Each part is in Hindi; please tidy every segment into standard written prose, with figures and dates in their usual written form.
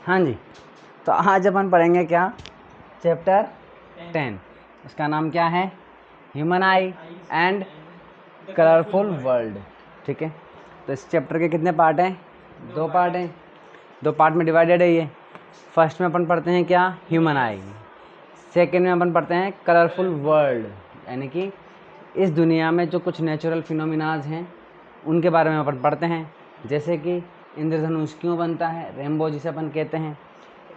हाँ जी, तो आज अपन पढ़ेंगे क्या, चैप्टर 10। इसका नाम क्या है, human I and colourful world. ठीक है, तो इस चैप्टर के कितने पार्ट हैं? 2 पार्ट हैं, 2 पार्ट में डिवाइडेड है ये। फर्स्ट में अपन पढ़ते हैं क्या, ह्यूमन आई। सेकेंड में अपन पढ़ते हैं कलरफुल वर्ल्ड, यानी कि इस दुनिया में जो कुछ नेचुरल फिनोमिनाज हैं उनके बारे में अपन पढ़ते हैं, जैसे कि इंद्रधनुष क्यों बनता है, रेनबो जिसे अपन कहते हैं।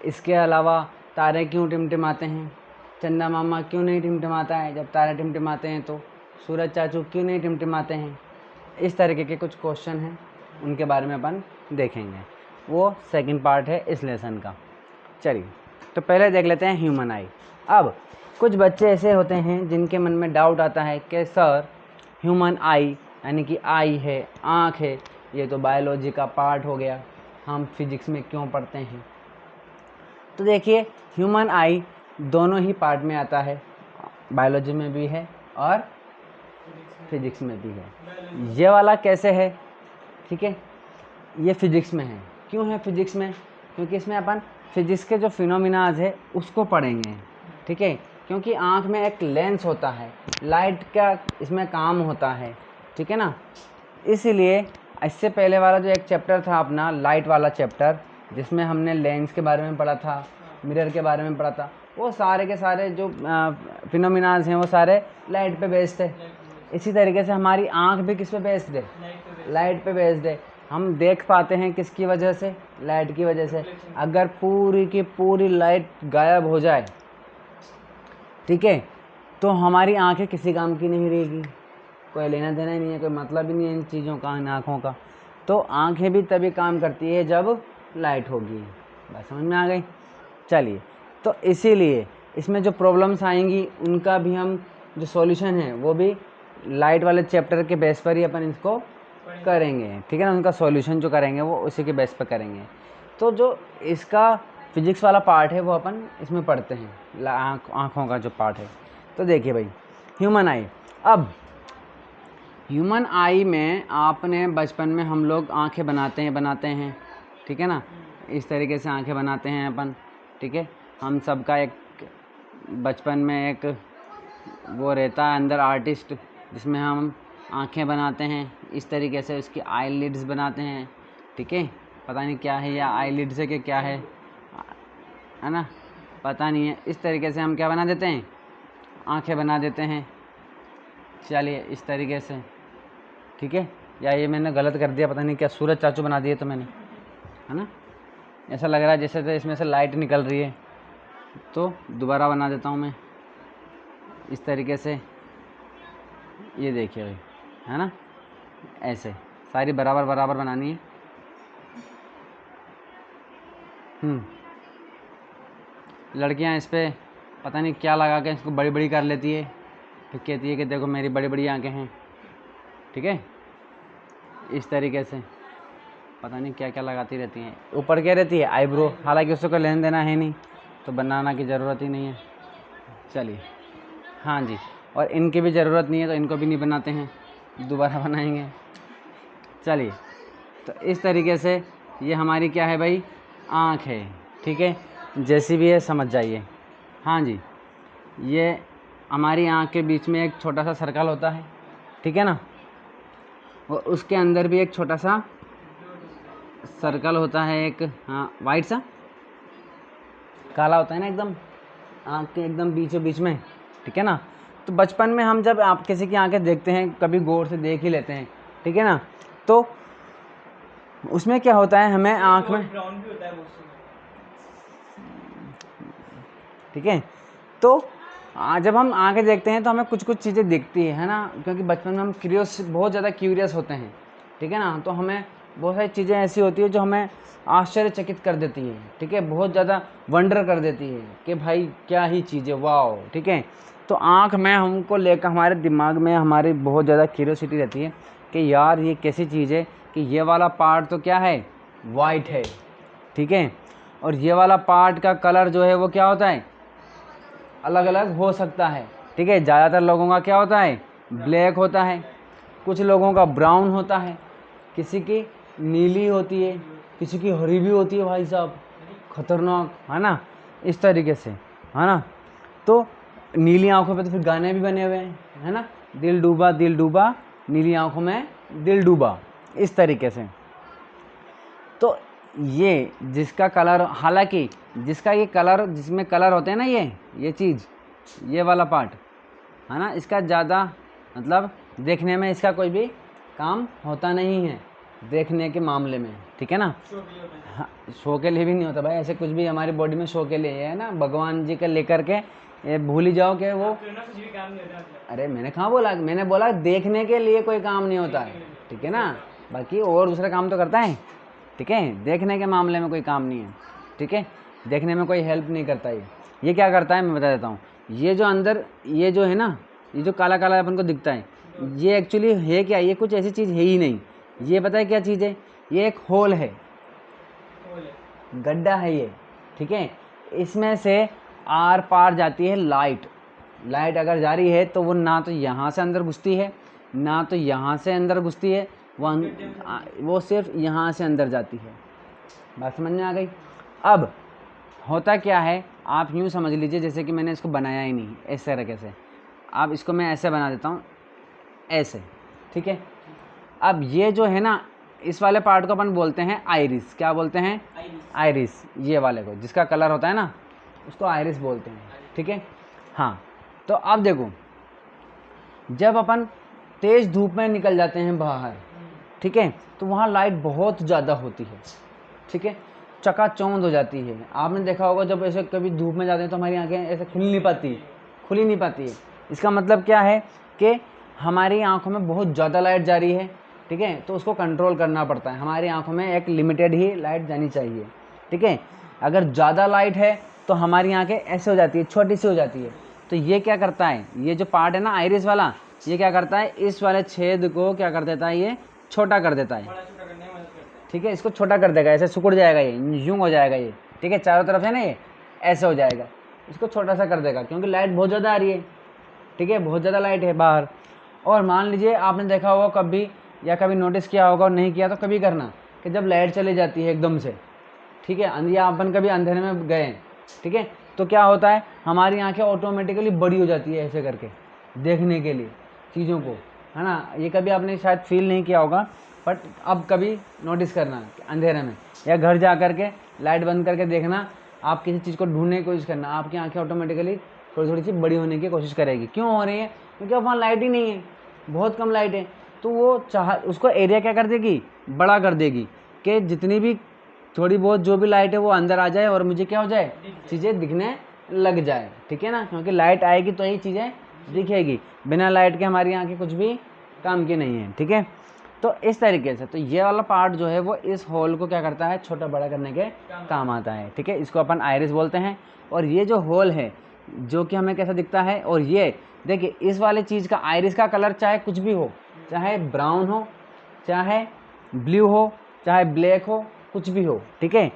इसके अलावा तारे क्यों टिमटिमाते हैं, चंदा मामा क्यों नहीं टिमटिमाता है जब तारे टिमटिमाते हैं, तो सूरज चाचू क्यों नहीं टिमटिमाते हैं। इस तरीके के कुछ क्वेश्चन हैं, उनके बारे में अपन देखेंगे। वो सेकंड पार्ट है इस लेसन का। चलिए, तो पहले देख लेते हैं ह्यूमन आई। अब कुछ बच्चे ऐसे होते हैं जिनके मन में डाउट आता है कि सर ह्यूमन आई यानी कि आई है, आँख है, ये तो बायोलॉजी का पार्ट हो गया, हम फिजिक्स में क्यों पढ़ते हैं। तो देखिए, ह्यूमन आई दोनों ही पार्ट में आता है, बायोलॉजी में भी है और फिजिक्स में भी है। ये वाला कैसे है, ठीक है, ये फिजिक्स में है। क्यों है फिजिक्स में? क्योंकि इसमें अपन फिजिक्स के जो फिनोमिनाज है उसको पढ़ेंगे। ठीक है, क्योंकि आँख में एक लेंस होता है, लाइट का इसमें काम होता है। ठीक है ना, इसीलिए इससे पहले वाला जो एक चैप्टर था अपना लाइट वाला चैप्टर, जिसमें हमने लेंस के बारे में पढ़ा था, मिरर के बारे में पढ़ा था, वो सारे के सारे जो फिनोमिनाज हैं वो सारे लाइट पे बेस्ड है। इसी तरीके से हमारी आँख भी किस पे बेस्ड है, लाइट पे बेस्ड है। हम देख पाते हैं किसकी वजह से, लाइट की वजह से। अगर पूरी की पूरी लाइट गायब हो जाए, ठीक है, तो हमारी आंखें किसी काम की नहीं रहेगी, कोई लेना देना ही नहीं है, कोई मतलब ही नहीं है इन चीज़ों का, इन आँखों का। तो आंखें भी तभी काम करती है जब लाइट होगी। बात समझ में आ गई? चलिए, तो इसीलिए इसमें जो प्रॉब्लम्स आएंगी उनका भी हम जो सॉल्यूशन है वो भी लाइट वाले चैप्टर के बेस पर ही अपन इसको करेंगे। ठीक है ना, उनका सॉल्यूशन जो करेंगे वो उसी के बेस पर करेंगे। तो जो इसका फिजिक्स वाला पार्ट है वो अपन इसमें पढ़ते हैं, आँखों का जो पार्ट है। तो देखिए भाई, ह्यूमन आई। अब ह्यूमन आई में आपने बचपन में हम लोग आँखें बनाते हैं, ठीक है ना, इस तरीके से आँखें बनाते हैं अपन। ठीक है, हम सबका एक बचपन में एक वो रहता है अंदर आर्टिस्ट, जिसमें हम आँखें बनाते हैं इस तरीके से, उसकी आई लिड्स बनाते हैं। ठीक है, पता नहीं क्या है, या आई लिड्स है कि क्या है ना, पता नहीं है। इस तरीके से हम क्या बना देते हैं, आँखें बना देते हैं। चलिए, इस तरीके से, ठीक है। या ये मैंने गलत कर दिया, पता नहीं क्या, सूरज चाचू बना दिए तो मैंने, है ना, ऐसा लग रहा है जैसे तो इसमें से लाइट निकल रही है। तो दोबारा बना देता हूँ मैं इस तरीके से, ये देखिए भाई, है ना, ऐसे सारी बराबर बराबर बनानी है। लड़कियां इस पर पता नहीं क्या लगा के इसको बड़ी बड़ी कर लेती है, फिर कहती है कि देखो मेरी बड़ी बड़ी आंखें हैं। ठीक है, इस तरीके से पता नहीं क्या क्या लगाती रहती हैं। ऊपर क्या रहती है, आईब्रो, हालांकि उससे कोई लेन देना है नहीं, तो बनाना की ज़रूरत ही नहीं है। चलिए, हाँ जी, और इनकी भी ज़रूरत नहीं है तो इनको भी नहीं बनाते हैं, दोबारा बनाएंगे। चलिए, तो इस तरीके से ये हमारी क्या है भाई, आँख है। ठीक है, जैसी भी है समझ जाइए। हाँ जी, ये हमारी आँख के बीच में एक छोटा सा सर्कल होता है, ठीक है ना, और उसके अंदर भी एक छोटा सा सर्कल होता है एक, हाँ, वाइट सा काला होता है ना एकदम, आँख के एकदम बीचों बीच में। ठीक है ना, तो बचपन में हम जब आप किसी की आंखें देखते हैं, कभी गौर से देख ही लेते हैं, ठीक है ना, तो उसमें क्या होता है, हमें आँख में, ठीक है, तो जब हम आंखें देखते हैं तो हमें कुछ कुछ चीज़ें दिखती है ना, क्योंकि बचपन में हम बहुत ज़्यादा क्यूरियस होते हैं। ठीक है ना, तो हमें बहुत सारी चीज़ें ऐसी होती है जो हमें आश्चर्यचकित कर देती है। ठीक है, बहुत ज़्यादा वंडर कर देती है कि भाई क्या ही चीज़ है, वाओ। ठीक है, तो आँख में हमको लेकर, हमारे दिमाग में हमारी बहुत ज़्यादा क्यूरियोसिटी रहती है कि यार ये कैसी चीज़ है कि ये वाला पार्ट तो क्या है, वाइट है, ठीक है, और ये वाला पार्ट का कलर जो है वो क्या होता है, अलग अलग हो सकता है। ठीक है, ज़्यादातर लोगों का क्या होता है, ब्लैक होता है, कुछ लोगों का ब्राउन होता है, किसी की नीली होती है, किसी की हरी भी होती है भाई साहब, खतरनाक, है ना, इस तरीके से, है ना। तो नीली आंखों पे तो फिर गाने भी बने हुए हैं, है ना, दिल डूबा नीली आंखों में दिल डूबा, इस तरीके से। तो ये जिसका कलर, हालांकि जिसका ये कलर, जिसमें कलर होते हैं ना, ये चीज़, ये वाला पार्ट, है ना, इसका ज़्यादा मतलब देखने में इसका कोई भी काम होता नहीं है देखने के मामले में, ठीक है ना। हाँ, शो के लिए भी नहीं होता भाई, ऐसे कुछ भी हमारी बॉडी में शो के लिए है ना, भगवान जी के लेकर के ये भूल ही जाओ कि वो, अरे मैंने कहाँ बोला, मैंने बोला देखने के लिए कोई काम नहीं होता है, ठीक है ना, बाकी और दूसरा काम तो करता है, ठीक है, देखने के मामले में कोई काम नहीं है, ठीक है, देखने में कोई हेल्प नहीं करता ये क्या करता है मैं बता देता हूँ। ये जो अंदर, ये जो है ना, ये जो काला काला अपन को दिखता है, ये एक्चुअली है क्या, ये कुछ ऐसी चीज़ है ही नहीं, ये पता है क्या चीज़ है, ये एक होल है, गड्ढा है ये, ठीक है। इसमें से आर पार जाती है लाइट, लाइट अगर जा रही है तो वो ना तो यहाँ से अंदर घुसती है, ना तो यहाँ से अंदर घुसती है, वो सिर्फ यहाँ से अंदर जाती है। बात समझ में आ गई। अब होता क्या है, आप यूँ समझ लीजिए जैसे कि मैंने इसको बनाया ही नहीं इस तरीके से, अब इसको मैं ऐसे बना देता हूँ, ऐसे, ठीक है। अब ये जो है ना, इस वाले पार्ट को अपन बोलते हैं आइरिस, क्या बोलते हैं, आइरिस, ये वाले को जिसका कलर होता है ना उसको आइरिस बोलते हैं, ठीक है। हाँ, तो अब देखो, जब अपन तेज़ धूप में निकल जाते हैं बाहर, ठीक है, तो वहाँ लाइट बहुत ज़्यादा होती है, ठीक है, चकाचौंध हो जाती है। आपने देखा होगा जब ऐसे कभी धूप में जाते हैं तो हमारी आंखें ऐसे खुल ही नहीं पाती है। इसका मतलब क्या है कि हमारी आंखों में बहुत ज़्यादा लाइट जा रही है, ठीक है, तो उसको कंट्रोल करना पड़ता है। हमारी आंखों में एक लिमिटेड ही लाइट जानी चाहिए, ठीक है। अगर ज़्यादा लाइट है तो हमारी आंखें ऐसे हो जाती है, छोटी सी हो जाती है। तो ये क्या करता है, ये जो पार्ट है ना आइरिस वाला, ये क्या करता है, इस वाले छेद को क्या कर देता है, ये छोटा कर देता है, ठीक है, इसको छोटा कर देगा, ऐसे सिकुड़ जाएगा, ये यूं हो जाएगा ये, ठीक है, चारों तरफ है ना, ये ऐसे हो जाएगा, इसको छोटा सा कर देगा क्योंकि लाइट बहुत ज़्यादा आ रही है, ठीक है, बहुत ज़्यादा लाइट है बाहर। और मान लीजिए आपने देखा होगा कभी, या कभी नोटिस किया होगा और नहीं किया तो कभी करना, कि जब लाइट चली जाती है एकदम से, ठीक है, या अपन कभी अंधेरे में गए, ठीक है, तो क्या होता है, हमारी आंखें ऑटोमेटिकली बड़ी हो जाती है ऐसे करके देखने के लिए चीज़ों को, है ना। ये कभी आपने शायद फील नहीं किया होगा, बट अब कभी नोटिस करना अंधेरे में या घर जा कर के लाइट बंद करके देखना, आप किसी चीज़ को ढूंढने की कोशिश करना, आपकी आंखें ऑटोमेटिकली थोड़ी सी बड़ी होने की कोशिश करेगी। क्यों हो रही है, क्योंकि अब वहाँ लाइट ही नहीं है, बहुत कम लाइट है, तो वो उसको एरिया क्या कर देगी, बड़ा कर देगी, कि जितनी भी थोड़ी बहुत जो भी लाइट है वो अंदर आ जाए और मुझे क्या हो जाए, चीज़ें दिखने लग जाए, ठीक है ना, क्योंकि लाइट आएगी तो ही चीज़ें दिखेगी, बिना लाइट के हमारी आंखें कुछ भी काम की नहीं है, ठीक है। तो इस तरीके से तो ये वाला पार्ट जो है वो इस होल को क्या करता है, छोटा बड़ा करने के काम आता है, ठीक है, इसको अपन आइरिस बोलते हैं। और ये जो होल है जो कि हमें कैसा दिखता है, और ये देखिए इस वाली चीज़ का आइरिस का कलर चाहे कुछ भी हो, चाहे ब्राउन हो, चाहे ब्लू हो, चाहे ब्लैक हो, कुछ भी हो, ठीक है,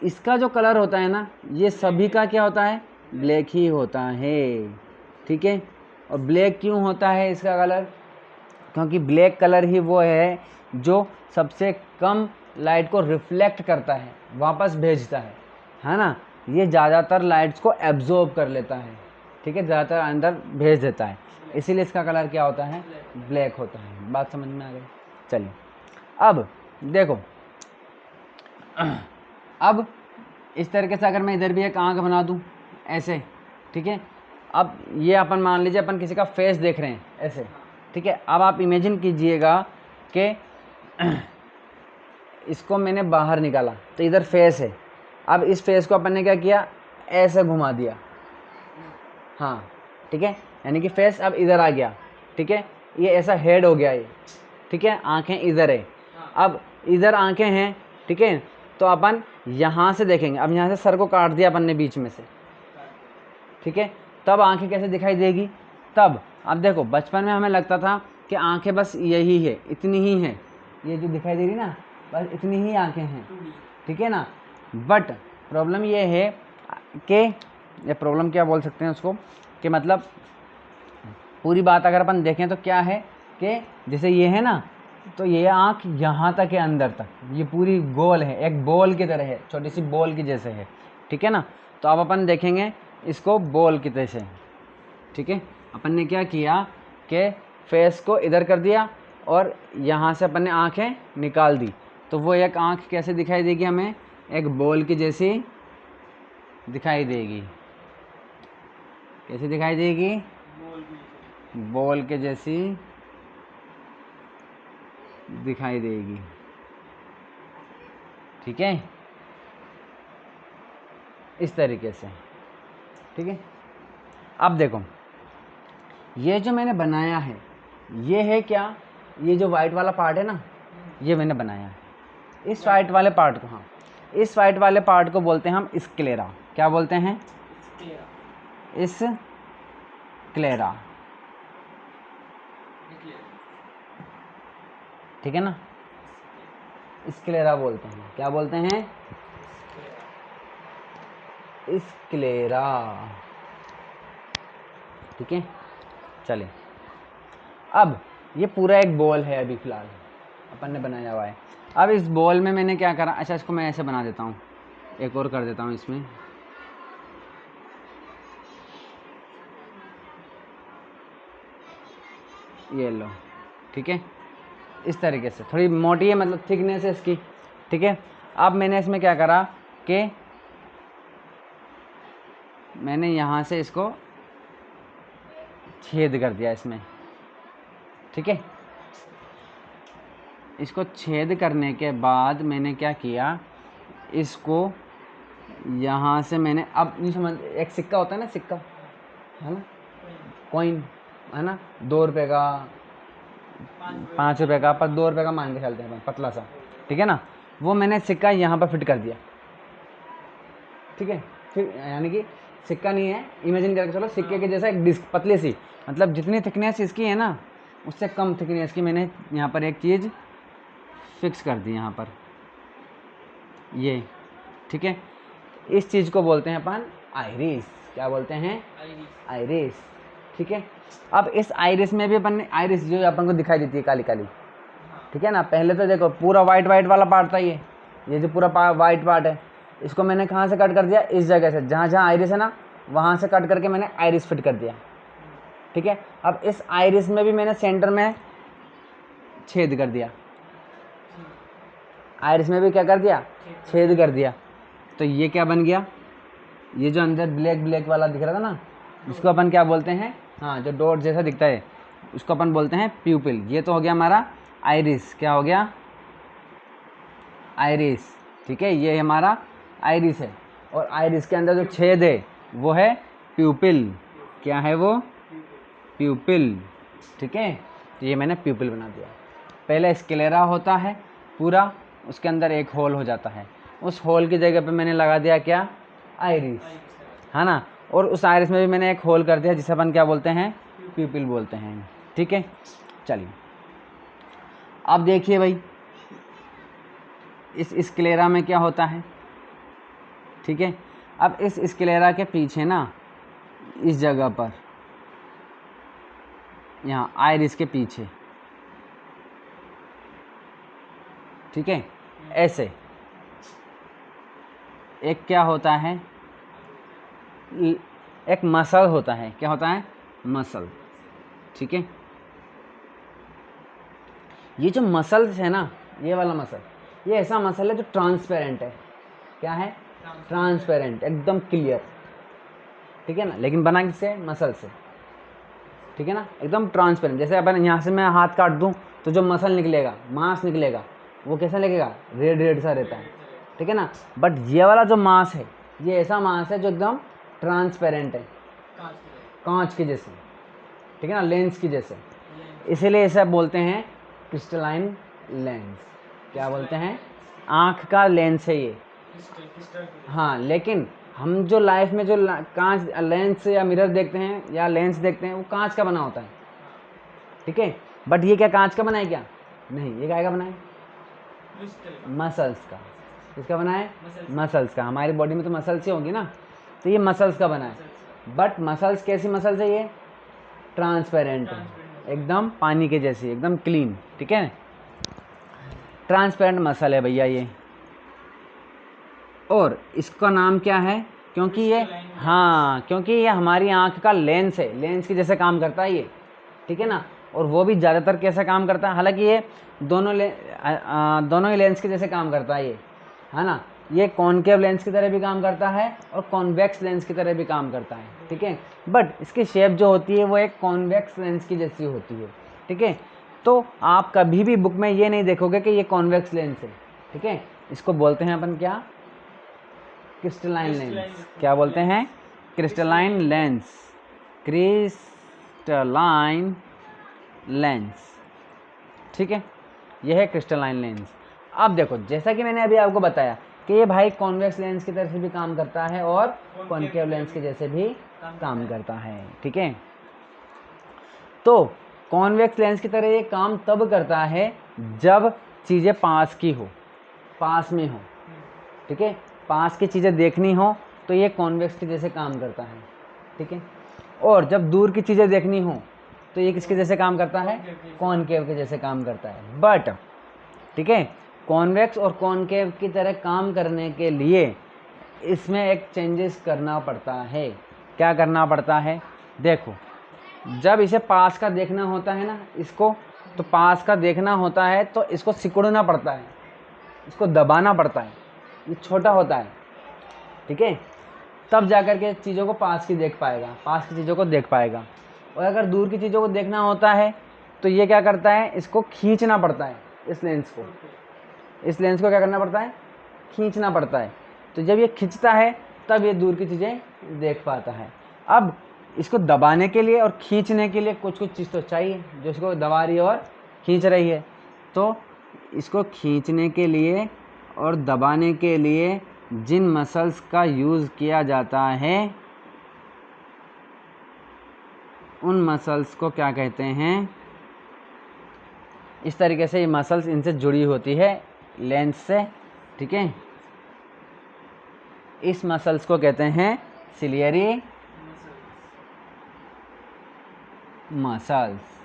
इसका जो कलर होता है ना, ये सभी का क्या होता है, ब्लैक ही होता है, ठीक है। और ब्लैक क्यों होता है इसका कलर, क्योंकि ब्लैक कलर ही वो है जो सबसे कम लाइट को रिफ्लेक्ट करता है, वापस भेजता है ना, ये ज़्यादातर लाइट्स को एब्जॉर्ब कर लेता है, ठीक है, ज़्यादातर अंदर भेज देता है, इसीलिए इसका कलर क्या होता है, ब्लैक होता है। बात समझ में आ गई। चलिए अब देखो, अब इस तरीके से अगर मैं इधर भी एक आँख बना दूँ ऐसे, ठीक है, अब ये अपन मान लीजिए अपन किसी का फेस देख रहे हैं ऐसे, ठीक है, अब आप इमेजिन कीजिएगा कि इसको मैंने बाहर निकाला तो इधर फेस है, अब इस फेस को अपन ने क्या किया, ऐसे घुमा दिया, हाँ, ठीक है, यानी कि फेस अब इधर आ गया, ठीक है, ये ऐसा हेड हो गया ये, ठीक है, आंखें इधर है, अब इधर आंखें हैं, ठीक है, तो अपन यहाँ से देखेंगे, अब यहाँ से सर को काट दिया अपन ने बीच में से, ठीक है, तब आंखें कैसे दिखाई देगी, तब अब देखो बचपन में हमें लगता था कि आंखें बस यही है, इतनी ही है, ये जो दिखाई दे रही ना, बस इतनी ही आंखें हैं, ठीक है ना। बट प्रॉब्लम ये है कि, ये प्रॉब्लम क्या बोल सकते हैं उसको, कि मतलब पूरी बात अगर अपन देखें तो क्या है कि जैसे ये है ना, तो ये आँख यहाँ तक है, अंदर तक, ये पूरी गोल है, एक बॉल की तरह है, छोटी सी बॉल की जैसे है, ठीक है ना। तो अब अपन देखेंगे इसको बॉल की तरह से, ठीक है। अपन ने क्या किया कि फेस को इधर कर दिया और यहाँ से अपन ने आँखें निकाल दी, तो वो एक आँख कैसे दिखाई देगी हमें, एक बॉल की जैसी दिखाई देगी। कैसे दिखाई देगी, बॉल के जैसी दिखाई देगी, ठीक है, इस तरीके से, ठीक है। अब देखो ये जो मैंने बनाया है ये है क्या, ये जो वाइट वाला पार्ट है ना, ये मैंने बनाया है। इस वाइट वाले पार्ट को, हाँ, इस वाइट वाले पार्ट को बोलते हैं हम स्क्लेरा। क्या बोलते हैं, स्क्लेरा, ठीक है ना, स्क्लेरा बोलते हैं। क्या बोलते हैं, स्क्लेरा, ठीक है। चलिए अब ये पूरा एक बॉल है, अभी फ़िलहाल अपन ने बनाया हुआ है। अब इस बॉल में मैंने क्या करा, अच्छा इसको मैं ऐसे बना देता हूँ, एक और कर देता हूँ इसमें, ये लो, ठीक है, इस तरीके से। थोड़ी मोटी है, मतलब थिकनेस है इसकी, ठीक है। अब मैंने इसमें क्या करा कि मैंने यहाँ से इसको छेद कर दिया इसमें, ठीक है। इसको छेद करने के बाद मैंने क्या किया, इसको यहाँ से मैंने, अब नहीं समझ, एक सिक्का होता है ना, सिक्का है ना, कॉइन है ना, 2 रुपये का, 5 रुपये का, पर 2 रुपये का मान के चलते हैं, पतला सा, ठीक है ना। वो मैंने सिक्का यहाँ पर फिट कर दिया, ठीक है। फिर यानी कि सिक्का नहीं है, इमेजिन करके चलो सिक्के के जैसा एक डिस्क पतली सी, मतलब जितनी थिकनेस इसकी है ना उससे कम थिकनेस की मैंने यहाँ पर एक चीज़ फिक्स कर दी यहाँ पर, ये, ठीक है। इस चीज़ को बोलते हैं अपन आइरिस। क्या बोलते हैं, आइरिस, ठीक है। अब इस आइरिस में भी अपन ने, आइरिस जो अपन को दिखाई देती है काली काली, ठीक है ना। पहले तो देखो पूरा वाइट वाइट वाला पार्ट था, ये जो पूरा वाइट पार्ट है, इसको मैंने कहाँ से कट कर दिया, इस जगह से, जहाँ जहाँ आइरिस है ना वहाँ से कट करके मैंने आइरिस फिट कर दिया, ठीक है। अब इस आइरिस में भी मैंने सेंटर में छेद कर दिया, आइरिस में भी क्या कर दिया, छेद कर दिया। तो ये क्या बन गया, ये जो अंदर ब्लैक ब्लैक वाला दिख रहा था ना, इसको अपन क्या बोलते हैं, हाँ, जो डॉट जैसा दिखता है उसको अपन बोलते हैं प्यूपिल। ये तो हो गया हमारा आइरिस, क्या हो गया, आइरिस, ठीक है। ये हमारा आइरिस है, और आइरिस के अंदर जो छेद है वो है प्यूपिल। क्या है वो, प्यूपिल, ठीक है। तो ये मैंने प्यूपिल बना दिया। पहले स्क्लेरा होता है पूरा, उसके अंदर एक होल हो जाता है, उस होल की जगह पे मैंने लगा दिया क्या, आइरिस, है ना। और उस आइरिस में भी मैंने एक होल कर दिया जिसे अपन क्या बोलते हैं, प्यूपिल बोलते हैं, ठीक है। चलिए अब देखिए भाई इस स्क्लेरा में क्या होता है, ठीक है। अब इस स्क्लेरा के पीछे ना, इस जगह पर, यहाँ आइरिस के पीछे, ठीक है, ऐसे एक क्या होता है, एक मसल होता है। क्या होता है, मसल, ठीक है। ये जो मसल्स है ना, ये वाला मसल, ये ऐसा मसल है जो ट्रांसपेरेंट है। क्या है, ट्रांसपेरेंट, एकदम क्लियर, ठीक है ना। लेकिन बना किससे, मसल से, ठीक है ना, एकदम ट्रांसपेरेंट। जैसे अपन यहाँ से मैं हाथ काट दूँ तो जो मसल निकलेगा, मांस निकलेगा, वो कैसा लगेगा, रेड रेड सा रहता है, ठीक है ना। बट ये वाला जो मांस है, ये ऐसा मांस है जो एकदम ट्रांसपेरेंट है, कांच के जैसे, ठीक है ना, लेंस की जैसे। इसीलिए इसे बोलते हैं क्रिस्टलाइन लेंस। क्या बोलते हैं, आँख का लेंस है ये, हाँ। लेकिन हम जो लाइफ में जो कांच, लेंस या मिरर देखते हैं या लेंस देखते हैं, वो कांच का बना होता है, ठीक है। बट ये क्या कांच का बना है, क्या नहीं, ये क्या का बना है, मसल्स का। किसका बना है, मसल्स का। हमारी बॉडी में तो मसल्स ही होंगी ना, तो ये मसल्स का बना है। बट मसल्स कैसी मसल्स है, ये ट्रांसपेरेंट है, एकदम पानी के जैसी, एकदम क्लीन, ठीक है। ट्रांसपेरेंट मसल है भैया ये, और इसका नाम क्या है, क्योंकि ये, हाँ, क्योंकि ये हमारी आँख का लेंस है, लेंस की जैसे काम करता है ये, ठीक है ना। और वो भी ज़्यादातर कैसा काम करता है, हालांकि ये दोनों ही लेंस के जैसे काम करता है ये, है ना। ये कॉनकेव लेंस की तरह भी काम करता है और कॉन्वेक्स लेंस की तरह भी काम करता है, ठीक है। बट इसकी शेप जो होती है वो एक कॉन्वेक्स लेंस की जैसी होती है, ठीक है। तो आप कभी भी बुक में ये नहीं देखोगे कि ये कॉन्वेक्स लेंस है, ठीक है। इसको बोलते हैं अपन क्या, क्रिस्टलाइन लेंस। क्या बोलते हैं, क्रिस्टलाइन लेंस, क्रिस्टलाइन लेंस, ठीक है। यह है क्रिस्टलाइन लेंस। अब देखो, जैसा कि मैंने अभी आपको बताया कि ये भाई कॉन्वेक्स लेंस की तरह से भी काम करता है और कॉनकेव लेंस के जैसे भी काम करता है, ठीक है। तो कॉन्वेक्स लेंस की तरह ये काम तब करता है जब चीज़ें पास की हो, पास में हो, ठीक है। पास की चीज़ें देखनी हो तो ये कॉन्वेक्स के जैसे काम करता है, ठीक है। और जब दूर की चीज़ें देखनी हो तो ये किसके जैसे काम करता है, कॉनकेव के जैसे काम करता है। बट ठीक है, कॉन्वेक्स और कॉनकेव की तरह काम करने के लिए इसमें एक चेंजेस करना पड़ता है। क्या करना पड़ता है, देखो, जब इसे पास का देखना होता है ना इसको, तो पास का देखना होता है तो इसको सिकुड़ना पड़ता है, इसको दबाना पड़ता है, ये छोटा होता है, ठीक है। तब जाकर के चीज़ों को पास की देख पाएगा, पास की चीज़ों को देख पाएगा। और अगर दूर की चीज़ों को देखना होता है तो ये क्या करता है, इसको खींचना पड़ता है, इस लेंस को क्या करना पड़ता है, खींचना पड़ता है। तो जब ये खींचता है तब ये दूर की चीज़ें देख पाता है। अब इसको दबाने के लिए और खींचने के लिए कुछ चीज़ तो चाहिए जो इसको दबा रही है और खींच रही है। तो इसको खींचने के लिए और दबाने के लिए जिन मसल्स का यूज़ किया जाता है उन मसल्स को क्या कहते हैं, इस तरीके से ये मसल्स इनसे जुड़ी होती है लेंस से, ठीक है। इस मसल्स को कहते हैं सिलियरी मसल्स।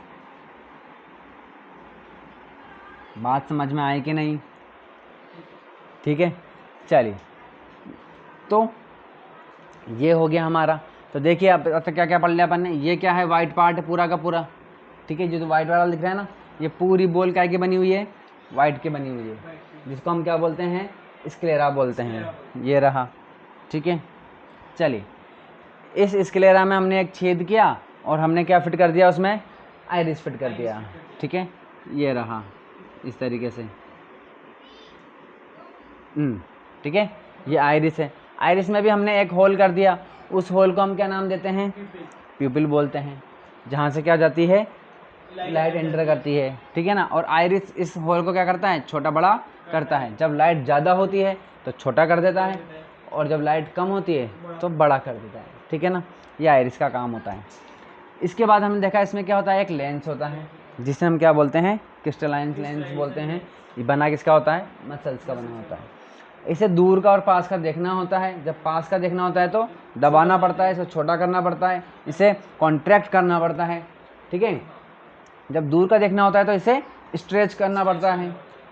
बात समझ में आई कि नहीं, ठीक है। चलिए, तो ये हो गया हमारा। तो देखिए अब क्या क्या पढ़ लिया अपन ने। ये क्या है, वाइट पार्ट है पूरा का पूरा, ठीक है। जो तो वाइट वाला दिख रहा है ना, ये पूरी बॉल क्या की बनी हुई है, वाइट की बनी हुई है, जिसको हम क्या बोलते हैं, स्क्लेरा बोलते हैं। ये रहा, ठीक है। चलिए, इस स्क्लेरा में हमने एक छेद किया और हमने क्या फिट कर दिया, उसमें आइरिस फिट कर दिया, ठीक है। ये रहा इस तरीके से, ठीक है। ये आइरिस है, आइरिस में भी हमने एक होल कर दिया, उस होल को हम क्या नाम देते हैं, प्यूपिल बोलते हैं, जहाँ से क्या जाती है, लाइट एंटर करती है, ठीक है ना। और आइरिस इस होल को क्या करता है, छोटा बड़ा करता है। जब लाइट ज़्यादा होती है तो छोटा कर देता है, और जब लाइट कम होती है तो बड़ा कर देता है, ठीक है ना। ये आइरिस का काम होता है। इसके बाद हमने देखा इसमें क्या होता है, एक लेंस होता है जिसे हम क्या बोलते हैं, क्रिस्टलाइन लेंस बोलते हैं। ये बना किसका होता है, मसल्स का बना होता है। इसे दूर का और पास का देखना होता है। जब पास का देखना होता है तो दबाना पड़ता है, इसे छोटा करना पड़ता है, इसे कॉन्ट्रैक्ट करना पड़ता है, ठीक है। जब दूर का देखना होता है तो इसे स्ट्रेच करना पड़ता है।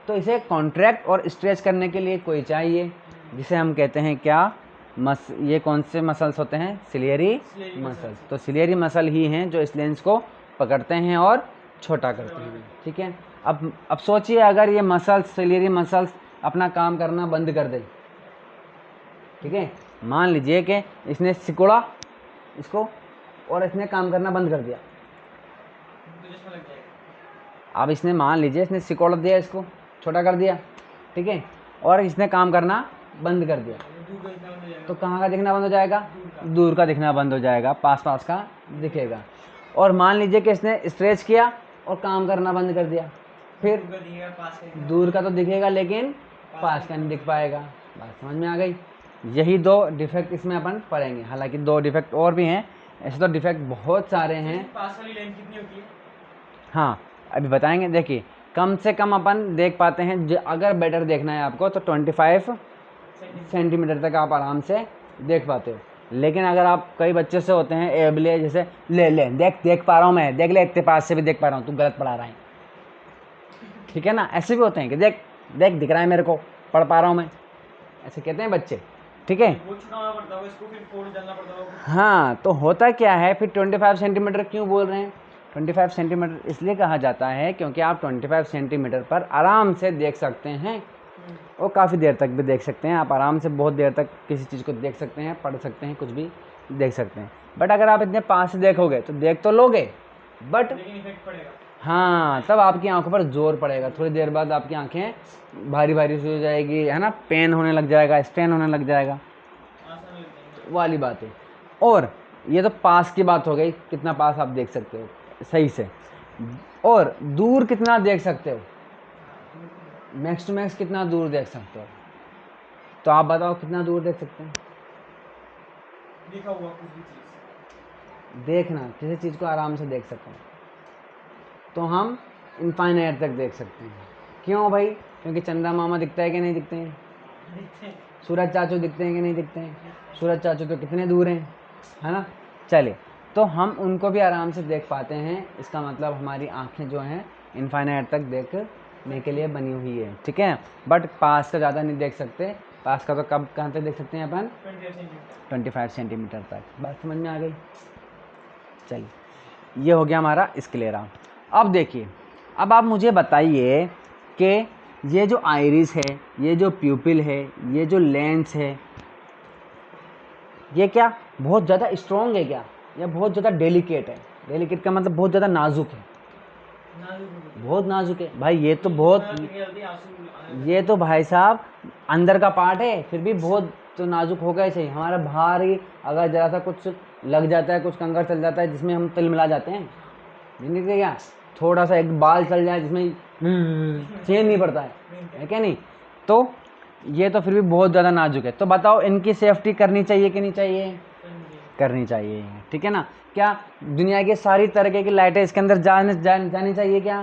तो इसे कॉन्ट्रैक्ट और स्ट्रेच करने के लिए कोई चाहिए, जिसे हम कहते हैं क्या, ये कौन से मसल्स होते हैं, सिलियरी मसल्स। तो सिलियरी मसल ही हैं जो इस लेंस को पकड़ते हैं और छोटा करते हैं, ठीक है। अब सोचिए, अगर ये मसल्स, सिलियरी मसल्स अपना काम करना बंद कर दे, ठीक है। मान लीजिए कि इसने सिकुड़ा इसको और इसने काम करना बंद कर दिया। अब इसने, मान लीजिए इसने सिकोड़ दिया, इसको छोटा कर दिया, ठीक है, और इसने काम करना बंद कर दिया, तो कहाँ का दिखना बंद हो जाएगा, दूर का दिखना बंद हो जाएगा, पास पास का दिखेगा। और मान लीजिए कि इसने स्ट्रेच किया और काम करना बंद कर दिया, फिर दूर का तो दिखेगा लेकिन पास का नहीं दिख पाएगा। बात समझ में आ गई। यही दो डिफेक्ट इसमें अपन पढ़ेंगे। हालांकि दो डिफेक्ट और भी हैं, ऐसे तो डिफेक्ट बहुत सारे हैं। पास वाली लेंथ कितनी होती है? हाँ, अभी बताएंगे। देखिए, कम से कम अपन देख पाते हैं, अगर बेटर देखना है आपको तो 25 सेंटीमीटर तक आप आराम से देख पाते हो। लेकिन अगर आप, कई बच्चे से होते हैं एबले, जैसे ले देख पा रहा हूँ मैं, देख ले, इतने पास से भी देख पा रहा हूँ, तू गलत पढ़ा रहा है, ठीक है ना। ऐसे भी होते हैं कि देख दिख रहा है मेरे को, पढ़ पा रहा हूँ मैं, ऐसे कहते हैं बच्चे, ठीक है। वो छुड़ाना पड़ता होगा इसको, फिर फोड़ डालना पड़ता होगा। हाँ, तो होता क्या है फिर 25 सेंटीमीटर क्यों बोल रहे हैं? 25 सेंटीमीटर इसलिए कहा जाता है क्योंकि आप 25 सेंटीमीटर पर आराम से देख सकते हैं और काफ़ी देर तक भी देख सकते हैं। आप आराम से बहुत देर तक किसी चीज़ को देख सकते हैं, पढ़ सकते हैं, कुछ भी देख सकते हैं। बट अगर आप इतने पास से देखोगे तो देख तो लोगे, बट लेकिन इफेक्ट पड़ेगा। हाँ, तब आपकी आंखों पर जोर पड़ेगा। थोड़ी देर बाद आपकी आंखें भारी भारी सी हो जाएगी, है ना, पेन होने लग जाएगा, स्ट्रेन होने लग जाएगा, आसान लग जाएगा। वाली बात है। और ये तो पास की बात हो गई, कितना पास आप देख सकते हो सही से, और दूर कितना देख सकते हो, मैक्स टू मैक्स कितना दूर देख सकते हो, तो आप बताओ कितना दूर देख सकते हैं? देखा हुआ कुछ भी चीज, देखना, किसी चीज़ को आराम से देख सकते हैं तो हम इनफाइनाइट तक देख सकते हैं। क्यों भाई? क्योंकि चंदा मामा दिखता है कि नहीं दिखते हैं? दिखते हैं। सूरज चाचू दिखते हैं कि नहीं दिखते हैं? सूरज चाचू तो कितने दूर हैं, है ना। चलिए, तो हम उनको भी आराम से देख पाते हैं। इसका मतलब हमारी आंखें जो हैं इनफाइनाइट तक देखने के लिए बनी हुई है, ठीक है। बट पास का ज़्यादा नहीं देख सकते। पास का तो कब कहाँ तक देख सकते हैं अपन? 25 सेंटीमीटर तक। बात समझ में आ गई? चलिए, ये हो गया हमारा स्क्लेरा। अब देखिए, अब आप मुझे बताइए कि ये जो आइरिस है, ये जो प्यूपिल है, ये जो लेंस है, ये क्या बहुत ज़्यादा स्ट्रॉन्ग है क्या, या बहुत ज़्यादा डेलिकेट है? डेलिकेट का मतलब बहुत ज़्यादा नाजुक है। बहुत नाजुक है भाई, ये तो बहुत, ये तो भाई साहब अंदर का पार्ट है, फिर भी बहुत तो नाजुक होगा ही सही। हमारा बाहर ही अगर ज़रा सा कुछ लग जाता है, कुछ कंकर चल जाता है जिसमें हम तिल मिला जाते हैं, जिंदगी क्या, थोड़ा सा एक बाल चल जाए जिसमें चेन नहीं पड़ता है क्या नहीं? तो ये तो फिर भी बहुत ज़्यादा नाजुक है। तो बताओ, इनकी सेफ्टी करनी चाहिए कि नहीं चाहिए? करनी चाहिए, ठीक है ना। क्या दुनिया की सारी तरह की लाइटें इसके अंदर जानी चाहिए क्या?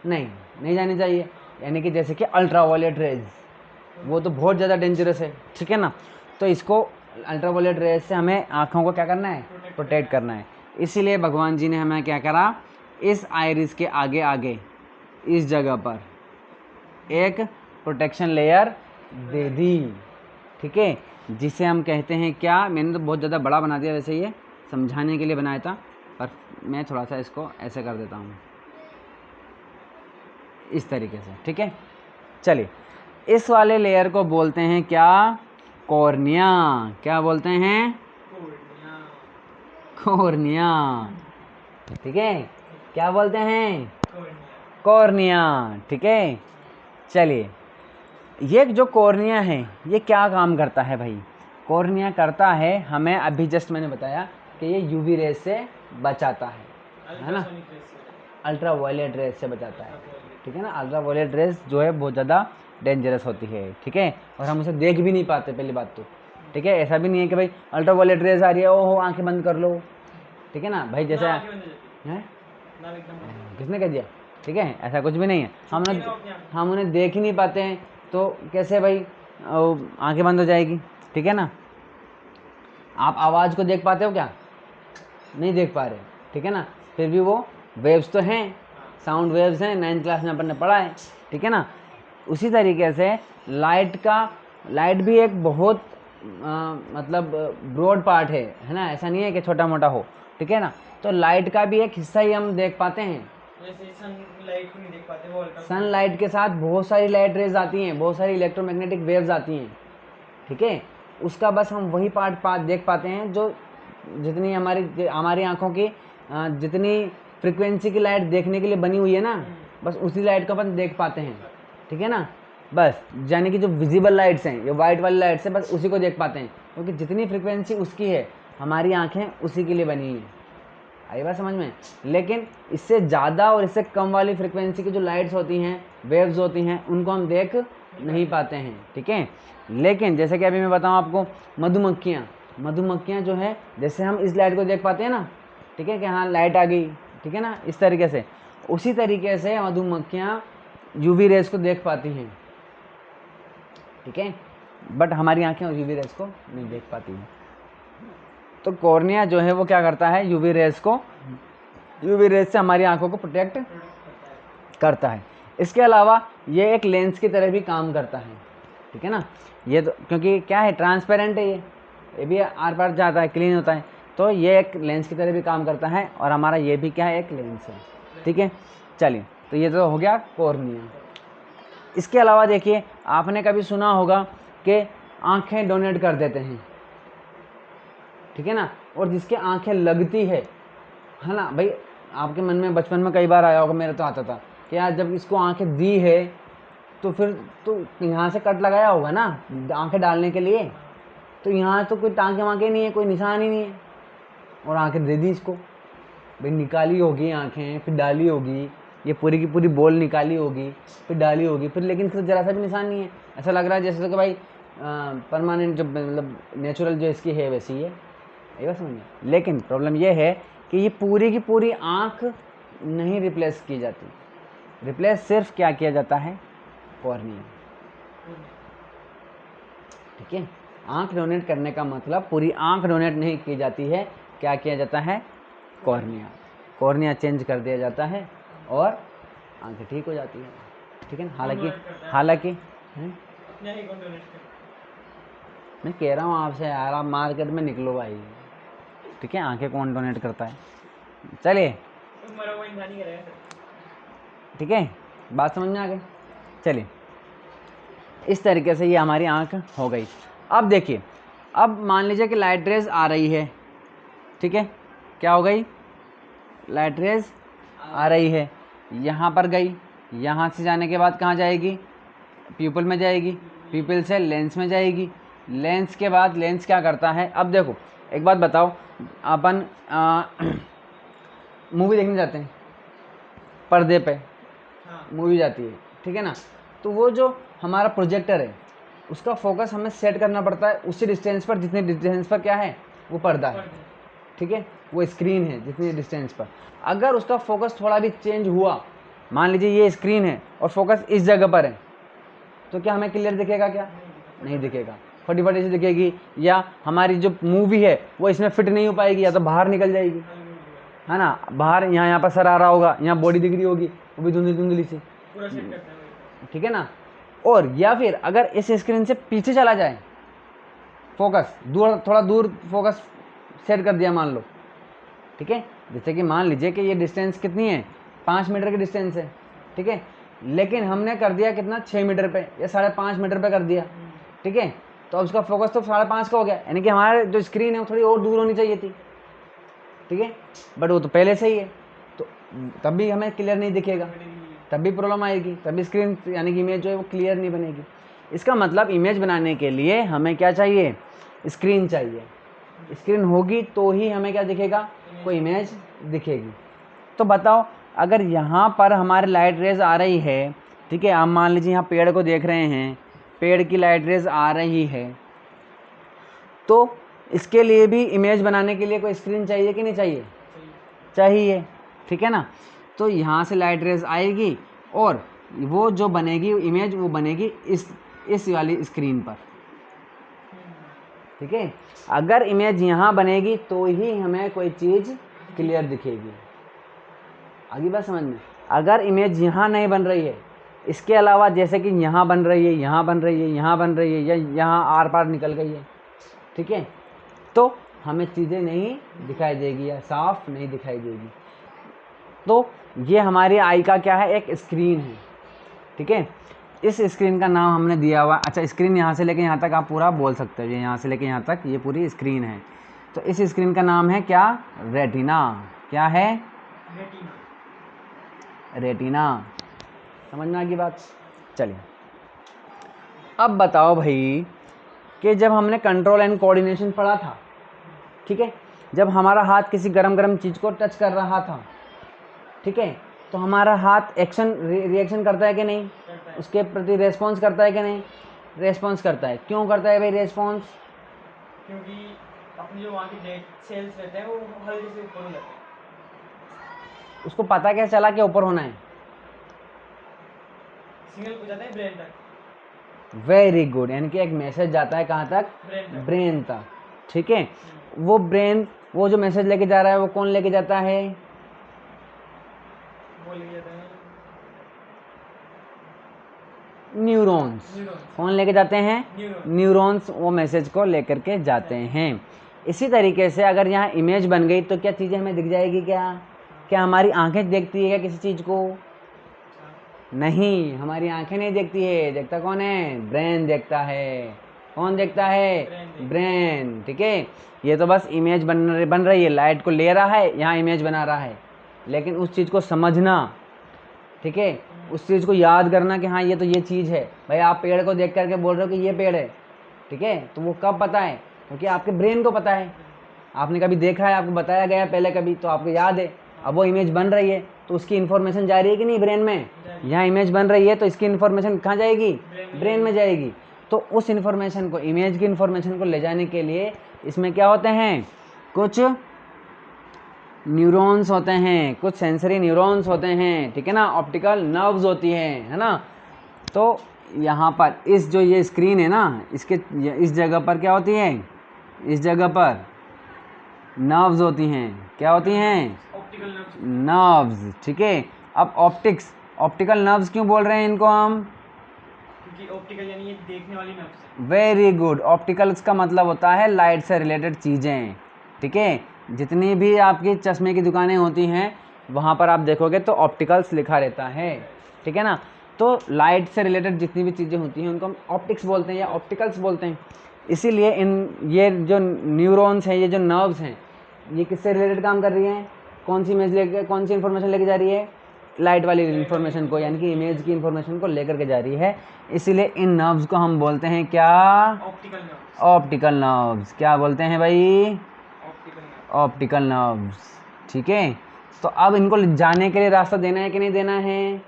नहीं जानी चाहिए। यानी कि जैसे कि अल्ट्रावायलेट रेज, वो तो बहुत ज़्यादा डेंजरस है, ठीक है ना। तो इसको अल्ट्रावायलेट रेज से हमें आँखों को क्या करना है? प्रोटेक्ट करना है। इसीलिए भगवान जी ने हमें क्या करा, इस आइरिस के आगे आगे इस जगह पर एक प्रोटेक्शन लेयर दे दी, ठीक है, जिसे हम कहते हैं क्या? मैंने तो बहुत ज़्यादा बड़ा बना दिया, वैसे ये समझाने के लिए बनाया था, पर मैं थोड़ा सा इसको ऐसे कर देता हूँ, इस तरीके से, ठीक है। चलिए, इस वाले लेयर को बोलते हैं क्या? कॉर्निया। क्या बोलते हैं? कॉर्निया, ठीक है। क्या बोलते हैं? कॉर्निया, ठीक है। चलिए, ये जो कॉर्निया है ये क्या काम करता है भाई? कॉर्निया करता है, हमें अभी जस्ट मैंने बताया कि ये यूवी रेज से बचाता है ना, अल्ट्रावायलेट रेज से बचाता है, ठीक है ना। अल्ट्रावायलेट रेज जो है बहुत ज़्यादा डेंजरस होती है, ठीक है, और हम उसे देख भी नहीं पाते, पहली बात तो, ठीक है। ऐसा भी नहीं है कि भाई अल्ट्रावायलेट रेज आ रही है, ओहो आंखें बंद कर लो, ठीक है ना भाई, जैसे हैं, किसने कह दिया? ठीक है, ऐसा कुछ भी नहीं है। हम उन्हें देख ही नहीं पाते हैं, तो कैसे भाई आंखें बंद हो जाएगी, ठीक है ना। आप आवाज़ को देख पाते हो क्या? नहीं देख पा रहे, ठीक है ना। फिर भी वो वेव्स तो हैं, साउंड वेव्स हैं, 9th क्लास में अपन ने पढ़ा है, ठीक है ना। उसी तरीके से लाइट भी एक बहुत मतलब ब्रॉड पार्ट है ना, ऐसा नहीं है कि छोटा मोटा हो, ठीक है ना। तो लाइट का भी एक हिस्सा ही हम देख पाते हैं। जैसे सनलाइट को नहीं देख पाते, वो सनलाइट के साथ बहुत सारी लाइट रेज आती हैं, बहुत सारी इलेक्ट्रोमैग्नेटिक वेव्स आती हैं, ठीक है। उसका बस हम वही पार्ट देख पाते हैं जो जितनी हमारी आंखों की जितनी फ्रिक्वेंसी की लाइट देखने के लिए बनी हुई है ना, बस उसी लाइट को अपन देख पाते हैं, ठीक है ना। बस यानी कि जो विजिबल लाइट्स हैं, ये वाइट वाली लाइट्स हैं, बस उसी को देख पाते हैं, क्योंकि जितनी फ्रिक्वेंसी उसकी है हमारी आंखें उसी के लिए बनी हुई हैं। आई बात समझ में? लेकिन इससे ज़्यादा और इससे कम वाली फ्रिक्वेंसी की जो लाइट्स होती हैं, वेव्स होती हैं, उनको हम देख नहीं पाते हैं, ठीक है। लेकिन जैसे कि अभी मैं बताऊं आपको, मधुमक्खियाँ जो है, जैसे हम इस लाइट को देख पाते हैं ना, ठीक है, कि हाँ लाइट आ गई, ठीक है ना, इस तरीके से, उसी तरीके से मधुमक्खियाँ यूवी रेज को देख पाती हैं, ठीक है। बट हमारी आंखें यूवी रेज को नहीं देख पाती हैं। तो कॉर्निया जो है वो क्या करता है? यूवी रेज से हमारी आंखों को प्रोटेक्ट करता है। इसके अलावा ये एक लेंस की तरह भी काम करता है, ठीक है ना। ये तो क्योंकि क्या है, ट्रांसपेरेंट है, ये भी आर पार जाता है, क्लीन होता है, तो ये एक लेंस की तरह भी काम करता है, और हमारा ये भी क्या है, एक लेंस है। ठीक है, चलिए, तो ये तो हो गया कॉर्निया। इसके अलावा देखिए, आपने कभी सुना होगा कि आंखें डोनेट कर देते हैं, ठीक है ना, और जिसके आंखें लगती है ना भाई, आपके मन में बचपन में कई बार आया होगा, मेरा तो आता था कि यार जब इसको आंखें दी है तो फिर तो यहाँ से कट लगाया होगा ना आंखें डालने के लिए, तो यहाँ तो कोई टाँके वाँके नहीं है, कोई निशान ही नहीं है, और आंखें दे दी इसको, भाई निकाली होगी आंखें, फिर डाली होगी, ये पूरी की पूरी बॉल निकाली होगी, फिर डाली होगी, फिर लेकिन फिर ज़रा सा भी निशान नहीं है। ऐसा लग रहा है जैसे तो कि भाई परमानेंट जो मतलब नेचुरल जो इसकी है वैसी है, ये बात समझिए। लेकिन प्रॉब्लम ये है कि ये पूरी की पूरी आँख नहीं रिप्लेस की जाती, रिप्लेस सिर्फ क्या किया जाता है, कॉर्निया। ठीक है, आँख डोनेट करने का मतलब पूरी आँख डोनेट नहीं की जाती है, क्या किया जाता है, कॉर्निया। कॉर्निया चेंज कर दिया जाता है और आंखें ठीक हो जाती है। ठीक है ना, हालांकि अपने ही कौन डोनेट करता मैं कह रहा हूँ आपसे यार, आप मार्केट में निकलो भाई। ठीक है, आंखें कौन डोनेट करता है, चलिए है? मरा हुआ इंसान ही करेगा। ठीक है, बात समझ में आ गई। चलिए, इस तरीके से ये हमारी आंख हो गई। अब देखिए, अब मान लीजिए कि लाइट रेज आ रही है, ठीक है, क्या हो गई, लाइट रेज आ रही है, यहाँ पर गई, यहाँ से जाने के बाद कहाँ जाएगी, प्यूपिल में जाएगी, प्यूपिल से लेंस में जाएगी, लेंस के बाद लेंस क्या करता है। अब देखो एक बात बताओ, अपन मूवी देखने जाते हैं, पर्दे पे मूवी जाती है, ठीक है ना, तो वो जो हमारा प्रोजेक्टर है उसका फोकस हमें सेट करना पड़ता है उसी डिस्टेंस पर जितने डिस्टेंस पर क्या है, वो पर्दा है, ठीक है, वो स्क्रीन है जितनी डिस्टेंस पर। अगर उसका फोकस थोड़ा भी चेंज हुआ, मान लीजिए ये स्क्रीन है और फोकस इस जगह पर है, तो क्या हमें क्लियर दिखेगा, क्या नहीं दिखेगा, फटी फटी से दिखेगी, या हमारी जो मूवी है वो इसमें फिट नहीं हो पाएगी, या तो बाहर निकल जाएगी, है ना, बाहर यहाँ पर सर आ रहा होगा, यहाँ बॉडी दिख रही होगी, वो भी धुंधली धुंधली से, पूरा सेट करता है। ठीक है ना। और या फिर अगर इस स्क्रीन से पीछे चला जाए फोकस, दूर, थोड़ा दूर फोकस सेट कर दिया मान लो, ठीक है, जैसे कि मान लीजिए कि ये डिस्टेंस कितनी है, 5 मीटर की डिस्टेंस है, ठीक है, लेकिन हमने कर दिया कितना, 6 मीटर पे या 5.5 मीटर पे कर दिया, ठीक है, तो अब उसका फोकस तो 5.5 का हो गया, यानी कि हमारे जो स्क्रीन है वो थोड़ी और दूर होनी चाहिए थी, ठीक है, बट वो तो पहले से ही है, तो तब भी हमें क्लियर नहीं दिखेगा, तब भी प्रॉब्लम आएगी, तभी स्क्रीन यानी कि इमेज जो है वो क्लियर नहीं बनेगी। इसका मतलब इमेज बनाने के लिए हमें क्या चाहिए, स्क्रीन चाहिए, स्क्रीन होगी तो ही हमें क्या दिखेगा, कोई इमेज दिखेगी। तो बताओ, अगर यहाँ पर हमारे लाइट रेज आ रही है, ठीक है, आप मान लीजिए यहाँ पेड़ को देख रहे हैं, पेड़ की लाइट रेज आ रही है, तो इसके लिए भी इमेज बनाने के लिए कोई स्क्रीन चाहिए कि नहीं चाहिए, चाहिए, ठीक है ना। तो यहाँ से लाइट रेज आएगी और वो जो बनेगी इमेज, वो बनेगी इस वाली स्क्रीन पर, ठीक है। अगर इमेज यहाँ बनेगी तो ही हमें कोई चीज़ क्लियर दिखेगी, आगे बात समझ में। अगर इमेज यहाँ नहीं बन रही है, इसके अलावा जैसे कि यहाँ बन रही है, यहाँ बन रही है, यहाँ बन रही है, या यहाँ आर पार निकल गई है, ठीक है, तो हमें चीज़ें नहीं दिखाई देगी या साफ नहीं दिखाई देगी। तो ये हमारी आई का क्या है, एक स्क्रीन है, ठीक है। इस स्क्रीन का नाम हमने दिया हुआ, अच्छा स्क्रीन यहाँ से लेके यहाँ तक आप पूरा बोल सकते हो, ये यहाँ से लेके यहाँ तक ये पूरी स्क्रीन है, तो इस स्क्रीन का नाम है क्या, रेटिना। क्या है, रेटिना। समझ में आ गई बात। चलिए, अब बताओ भाई कि जब हमने कंट्रोल एंड कोऑर्डिनेशन पढ़ा था, ठीक है, जब हमारा हाथ किसी गरम गरम चीज़ को टच कर रहा था, ठीक है, तो हमारा हाथ एक्शन रिएक्शन करता है कि नहीं, उसके प्रति रेस्पॉन्स करता है कि नहीं, रेस्पॉन्स करता है। क्यों करता है भाई रेस्पॉन्स, क्योंकि अपने जो वहाँ के डेड सेल्स रहते हैं वो हल्के से ऊपर हो जाते हैं। उसको पता क्या चला कि ऊपर होना है, सिग्नल हो जाता है ब्रेन तक। वेरी गुड, यानी कि एक मैसेज जाता है कहाँ तक, ब्रेन तक, ठीक है। वो ब्रेन वो जो मैसेज लेके जा रहा है वो कौन लेके जाता है, वो लेके जाता है न्यूरॉन्स। कौन लेके जाते हैं? न्यूरॉन्स वो मैसेज को लेकर के जाते हैं। इसी तरीके से अगर यहाँ इमेज बन गई तो क्या चीज़ें हमें दिख जाएगी? क्या हमारी आंखें देखती है क्या किसी चीज़ को? नहीं, हमारी आंखें नहीं देखती है। देखता कौन है? ब्रेन देखता है। कौन देखता है? ब्रेन। ठीक है, ये तो बस इमेज बन रही है, लाइट को ले रहा है, यहाँ इमेज बना रहा है, लेकिन उस चीज़ को समझना, ठीक है, उस चीज़ को याद करना कि हाँ ये तो ये चीज़ है। भाई आप पेड़ को देख करके बोल रहे हो कि ये पेड़ है, ठीक है, तो वो कब पता है? क्योंकि आपके ब्रेन को पता है, आपने कभी देखा है, आपको बताया गया है पहले कभी, तो आपको याद है। अब वो इमेज बन रही है तो उसकी इन्फॉर्मेशन जा रही है कि नहीं ब्रेन में? यहाँ इमेज बन रही है तो इसकी इन्फॉर्मेशन कहाँ जाएगी? ब्रेन में जाएगी। तो उस इन्फॉर्मेशन को, इमेज की इन्फॉर्मेशन को ले जाने के लिए इसमें क्या होते हैं? कुछ न्यूरॉन्स होते हैं, कुछ सेंसरी न्यूरॉन्स होते हैं, ठीक है ना, ऑप्टिकल नर्व्स होती है ना। तो यहाँ पर इस जो ये स्क्रीन है ना, इसके इस जगह पर क्या होती है? इस जगह पर नर्व्स होती हैं। क्या होती हैं? Optical nerves. नर्व्स, ठीक है। अब ऑप्टिकल नर्व्स क्यों बोल रहे हैं इनको हम? क्योंकि ऑप्टिकल यानी ये देखने वाली नर्व्स है। Very good. ऑप्टिकल्स का मतलब होता है लाइट से रिलेटेड चीज़ें, ठीक है। जितनी भी आपकी चश्मे की दुकानें होती हैं वहाँ पर आप देखोगे तो ऑप्टिकल्स लिखा रहता है, ठीक है ना। तो लाइट से रिलेटेड जितनी भी चीज़ें होती हैं उनको हम ऑप्टिक्स बोलते हैं या ऑप्टिकल्स बोलते हैं। इसीलिए ये जो न्यूरॉन्स हैं, ये जो नर्व्स हैं, ये किससे रिलेटेड काम कर रही हैं? कौन सी इन्फॉर्मेशन लेके जा रही है? लाइट वाली इन्फॉर्मेशन को, यानी कि इमेज की इन्फॉर्मेशन को लेकर के जा रही है। इसीलिए इन नर्व्स को हम बोलते हैं क्या? Optical nerves. Optical nerves. क्या बोलते हैं भाई? Optical nerves. ऑप्टिकल नर्व्स, ठीक है। तो अब इनको जाने के लिए रास्ता देना है कि नहीं देना है?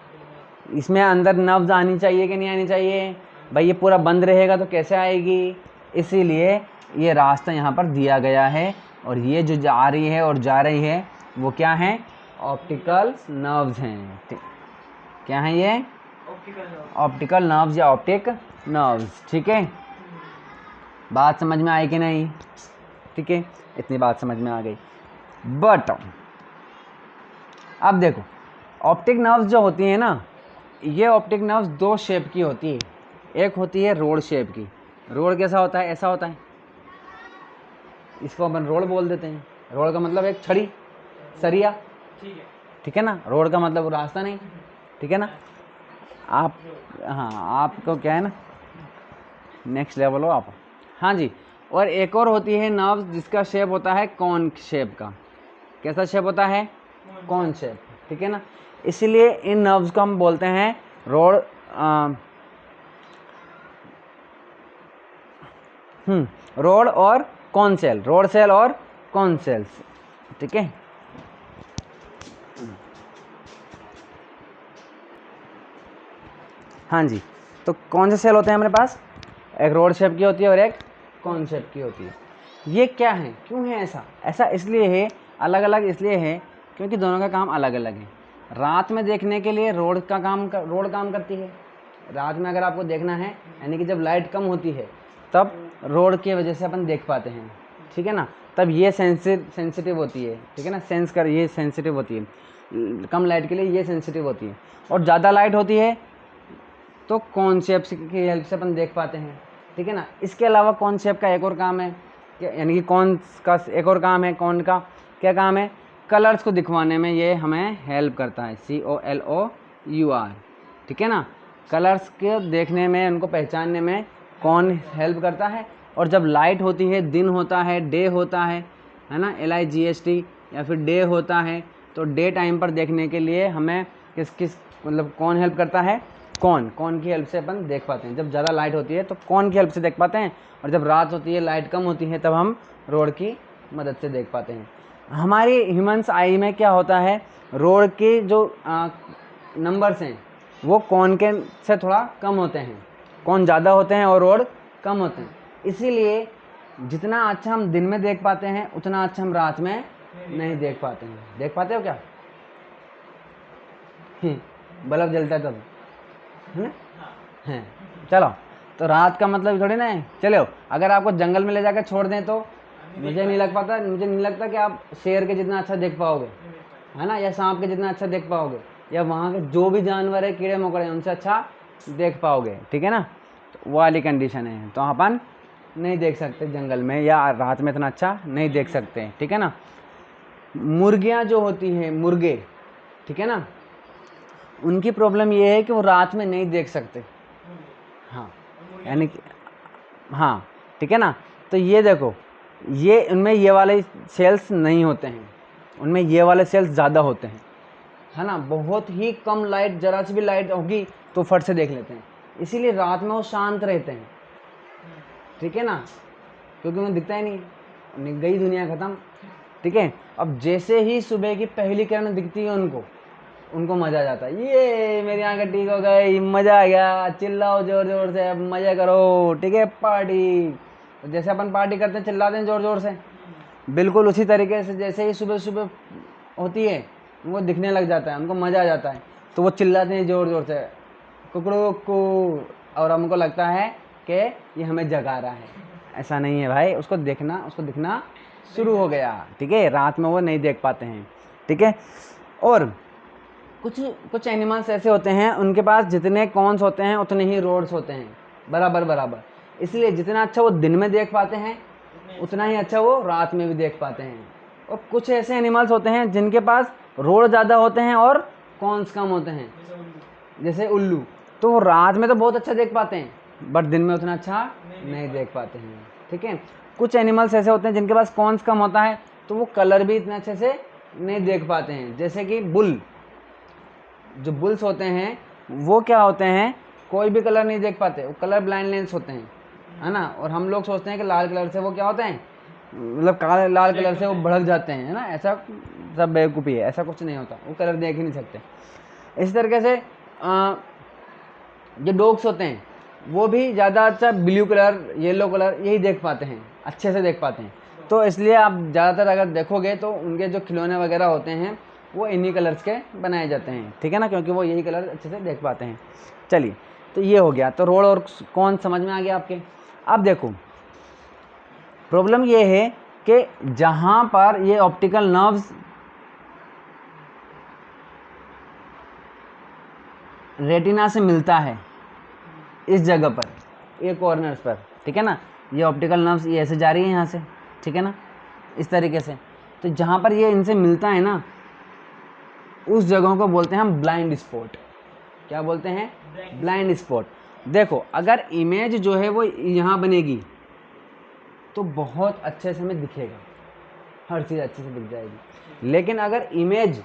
इसमें अंदर नर्व्स आनी चाहिए कि नहीं आनी चाहिए? भाई ये पूरा बंद रहेगा तो कैसे आएगी? इसीलिए ये रास्ता यहाँ पर दिया गया है, और ये जो जा रही है और जा रही है वो क्या है? ऑप्टिकल नर्व्स हैं। क्या है ये? Optical nerves. ऑप्टिकल नर्व्स या ऑप्टिक नर्व्स, ठीक है। बात समझ में आई कि नहीं? ठीक है, इतनी बात समझ में आ गई। बट अब देखो, ऑप्टिक नर्व्स जो होती हैं ना, ये ऑप्टिक नर्व्स दो शेप की होती है। एक होती है रोड शेप की। रोड कैसा होता है? ऐसा होता है, इसको अपन रोड बोल देते हैं। रोड का मतलब एक छड़ी, सरिया, ठीक है ना। रोड का मतलब वो रास्ता नहीं, ठीक है ना। आप, हाँ, आपको क्या है ना, नेक्स्ट लेवल हो आप। हाँ जी। और एक और होती है नर्व्स जिसका शेप होता है कॉन शेप का। कैसा शेप होता है? कॉन शेप, ठीक है ना। इसलिए इन नर्व्स को हम बोलते हैं रोड रोड और कॉन सेल, रोड सेल और कॉन सेल्स, ठीक है। हाँ जी। तो कौन से सेल होते हैं हमारे पास? एक रोड शेप की होती है और एक कॉन शेप की होती है। ये क्या है, क्यों है ऐसा? ऐसा इसलिए है, अलग अलग इसलिए है क्योंकि दोनों का काम अलग अलग है। रात में देखने के लिए रोड काम करती है। रात में अगर आपको देखना है, यानी कि जब लाइट कम होती है तब रोड की वजह से अपन देख पाते हैं, ठीक है ना। तब ये सेंसिटिव होती है, ठीक है ना, सेंस कर, ये सेंसिटिव होती है। कम लाइट के लिए ये सेंसिटिव होती है, और ज़्यादा लाइट होती है तो कॉन्सेप्ट की हेल्प से अपन देख पाते हैं, ठीक है ना। इसके अलावा कॉन्सेप्ट का एक और काम है, यानी कि कौन का एक और काम है, कौन का क्या काम है? कलर्स को दिखवाने में ये हमें हेल्प करता है, COLOUR, ठीक है ना। कलर्स के देखने में, उनको पहचानने में कौन हेल्प करता है? और जब लाइट होती है, दिन होता है, डे होता है ना, LIGHT, या फिर डे होता है, तो डे टाइम पर देखने के लिए हमें किस मतलब कौन हेल्प करता है? कौन की हेल्प से अपन देख पाते हैं। जब ज़्यादा लाइट होती है तो कौन की हेल्प से देख पाते हैं, और जब रात होती है, लाइट कम होती है, तब हम रोड की मदद से देख पाते हैं। हमारी ह्यूमन्स आई में क्या होता है, रोड के जो नंबर्स हैं वो कौन के से थोड़ा कम होते हैं, कौन ज़्यादा होते हैं और रोड कम होते हैं। इसीलिए जितना अच्छा हम दिन में देख पाते हैं उतना अच्छा हम रात में नहीं देख पाते हैं। देख पाते हो क्या? बल्ब जलता है तब, है ना। हैं, चलो, तो रात का मतलब थोड़ी ना है। चलो, अगर आपको जंगल में ले जाकर छोड़ दें तो मुझे नहीं लगता कि आप शेर के जितना अच्छा देख पाओगे, है ना, या सांप के जितना अच्छा देख पाओगे, या वहाँ के जो भी जानवर है, कीड़े मकोड़े, उनसे अच्छा देख पाओगे, ठीक है ना। तो वो वाली कंडीशन है, तो अपन नहीं देख सकते जंगल में या रात में इतना अच्छा नहीं देख सकते, ठीक है ना। मुर्गियाँ जो होती हैं, मुर्गे, ठीक है ना, उनकी प्रॉब्लम ये है कि वो रात में नहीं देख सकते। हाँ, यानी कि हाँ, ठीक है ना। तो ये देखो, ये उनमें ये वाले सेल्स नहीं होते हैं, उनमें ये वाले सेल्स ज़्यादा होते हैं, है ना। बहुत ही कम लाइट, जरा सी भी लाइट होगी तो फट से देख लेते हैं, इसीलिए रात में वो शांत रहते हैं, ठीक है ना, क्योंकि उन्हें दिखता ही नहीं, गई दुनिया ख़त्म, ठीक है। अब जैसे ही सुबह की पहली किरण दिखती है उनको मज़ा आ जाता है, ये मेरी आंखें ठीक हो गई, मज़ा आ गया, चिल्लाओ ज़ोर ज़ोर से, अब मज़ा करो, ठीक है, पार्टी। तो जैसे अपन पार्टी करते हैं, चिल्लाते हैं ज़ोर ज़ोर से, बिल्कुल उसी तरीके से जैसे ही सुबह सुबह होती है उनको दिखने लग जाता है, उनको मज़ा आ जाता है, तो वो चिल्लाते हैं ज़ोर ज़ोर से, कुकड़ू कू, और हमको लगता है कि ये हमें जगा रहा है। ऐसा नहीं है भाई, उसको दिखना शुरू हो गया, ठीक है। रात में वो नहीं देख पाते हैं, ठीक है। और कुछ एनिमल्स ऐसे होते हैं, उनके पास जितने कॉर्न्स होते हैं उतने ही रोड्स होते हैं, बराबर, इसलिए जितना अच्छा वो दिन में देख पाते हैं उतना ही अच्छा वो रात में भी देख पाते हैं। और कुछ ऐसे एनिमल्स होते हैं जिनके पास रोड ज़्यादा होते हैं और कॉर्न्स कम होते हैं, जैसे उल्लू, तो वो रात में तो बहुत अच्छा देख पाते हैं बट दिन में उतना अच्छा नहीं देख पाते हैं, ठीक है। कुछ एनिमल्स ऐसे होते हैं जिनके पास कॉर्न्स कम होता है, तो वो कलर भी इतने अच्छे से नहीं देख पाते हैं, जैसे कि जो बुल्स होते हैं वो क्या होते हैं, कोई भी कलर नहीं देख पाते, वो कलर ब्लाइंडनेस होते हैं, है ना। और हम लोग सोचते हैं कि लाल कलर से वो क्या होते हैं, मतलब काले लाल कलर से वो भड़क जाते हैं, है ना, ऐसा सब बेवकूफ़ी है, ऐसा कुछ नहीं होता, वो कलर देख ही नहीं सकते। इस तरीके से जो डॉग्स होते हैं वो भी ज़्यादा अच्छा ब्लू कलर, येलो कलर यही देख पाते हैं, अच्छे से देख पाते हैं। तो इसलिए आप ज़्यादातर अगर देखोगे तो उनके जो खिलौने वगैरह होते हैं वो इन्हीं कलर्स के बनाए जाते हैं, ठीक है ना, क्योंकि वो यही कलर अच्छे से देख पाते हैं। चलिए, तो ये हो गया, तो रोड और कौन समझ में आ गया आपके। अब देखो, प्रॉब्लम ये है कि जहाँ पर ये ऑप्टिकल नर्व्स रेटिना से मिलता है, इस जगह पर, ये कॉर्नर्स पर, ठीक है ना, ये ऑप्टिकल नर्व्स ये ऐसे जा रही है यहाँ से, ठीक है ना, इस तरीके से, तो जहाँ पर ये इनसे मिलता है ना, उस जगहों को बोलते हैं हम ब्लाइंड स्पॉट। क्या बोलते हैं, ब्लाइंड स्पॉट। देखो, अगर इमेज जो है वो यहाँ बनेगी तो बहुत अच्छे से हमें दिखेगा, हर चीज़ अच्छे से दिख जाएगी। लेकिन अगर इमेज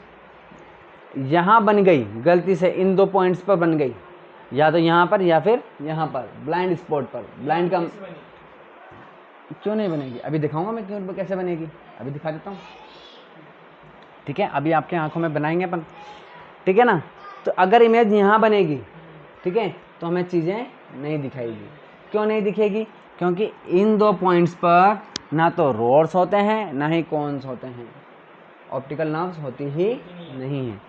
यहाँ बन गई गलती से, इन दो पॉइंट्स पर बन गई, या तो यहाँ पर या फिर यहाँ पर, ब्लाइंड स्पॉट पर, ब्लाइंड का क्यों नहीं बनेगी, अभी दिखाऊंगा मैं क्यों कैसे बनेगी, अभी दिखा देता हूँ, ठीक है। अभी आपके आंखों में बनाएंगे अपन, ठीक है ना। तो अगर इमेज यहाँ बनेगी, ठीक है, तो हमें चीज़ें नहीं दिखाएगी। क्यों नहीं दिखेगी, क्योंकि इन दो पॉइंट्स पर ना तो रोड्स होते हैं ना ही कॉन्स होते हैं, ऑप्टिकल नर्व्स होती ही नहीं है,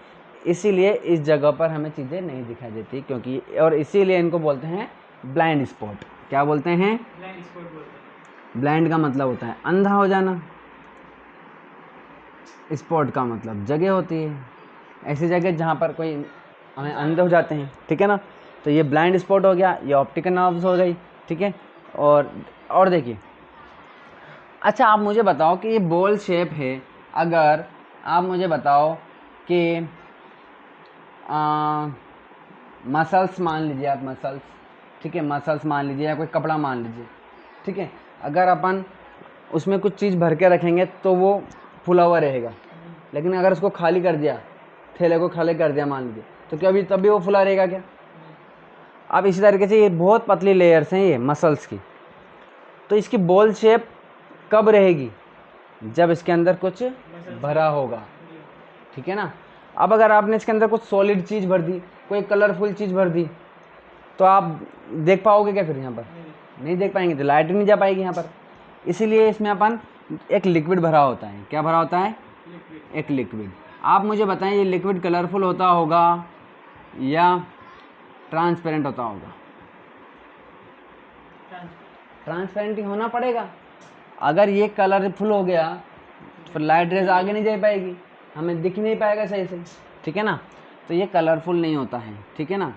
इसीलिए इस जगह पर हमें चीज़ें नहीं दिखाई देती, क्योंकि और इसीलिए इनको बोलते हैं ब्लाइंड स्पॉट। क्या बोलते हैं, ब्लाइंड स्पॉट बोलते हैं। ब्लाइंड का मतलब होता है अंधा हो जाना, स्पॉट का मतलब जगह होती है, ऐसी जगह जहाँ पर कोई हमें अंधे हो जाते हैं, ठीक है ना। तो ये ब्लाइंड स्पॉट हो गया, ये ऑप्टिकल नर्व्स हो गई, ठीक है। और देखिए, अच्छा आप मुझे बताओ कि ये बॉल शेप है, अगर आप मुझे बताओ कि मसल्स मान लीजिए आप, मसल्स, ठीक है, मसल्स मान लीजिए या कोई कपड़ा मान लीजिए, ठीक है, अगर अपन उसमें कुछ चीज़ भर के रखेंगे तो वो फुला हुआ रहेगा, लेकिन अगर उसको खाली कर दिया, थैले को खाली कर दिया मान लीजिए, तो क्या अभी तब भी वो फुला रहेगा क्या। अब इसी तरीके से ये बहुत पतली लेयर्स हैं ये मसल्स की, तो इसकी बॉल शेप कब रहेगी, जब इसके अंदर कुछ भरा होगा, ठीक है ना। अब अगर आपने इसके अंदर कुछ सॉलिड चीज़ भर दी, कोई कलरफुल चीज़ भर दी, तो आप देख पाओगे क्या फिर यहाँ पर, नहीं देख पाएंगे, तो लाइट नहीं जा पाएगी यहाँ पर। इसीलिए इसमें अपन एक लिक्विड भरा होता है, क्या भरा होता है, एक लिक्विड। आप मुझे बताएं, ये लिक्विड कलरफुल होता होगा या ट्रांसपेरेंट होता होगा, ट्रांसपेरेंट ही होना पड़ेगा। अगर ये कलरफुल हो गया तो फिर लाइट रेज आगे नहीं जा पाएगी, हमें दिख नहीं पाएगा सही से, ठीक है ना। तो ये कलरफुल नहीं होता है, ठीक है ना।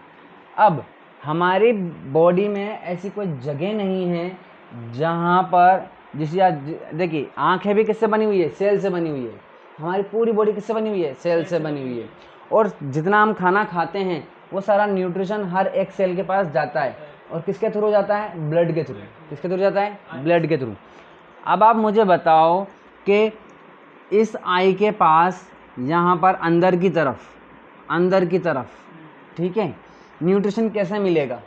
अब हमारी बॉडी में ऐसी कोई जगह नहीं है जहाँ पर जिसे आज देखिए, आँखें भी किससे बनी हुई है? सेल से बनी हुई है। हमारी पूरी बॉडी किससे बनी हुई है? सेल से बनी हुई है। और जितना हम खाना खाते हैं वो सारा न्यूट्रिशन हर एक सेल के पास जाता है, और किसके थ्रू जाता है? ब्लड के थ्रू। किसके थ्रू जाता है? ब्लड के थ्रू। अब आप मुझे बताओ कि इस आई के पास यहाँ पर अंदर की तरफ ठीक है, न्यूट्रिशन कैसे मिलेगा?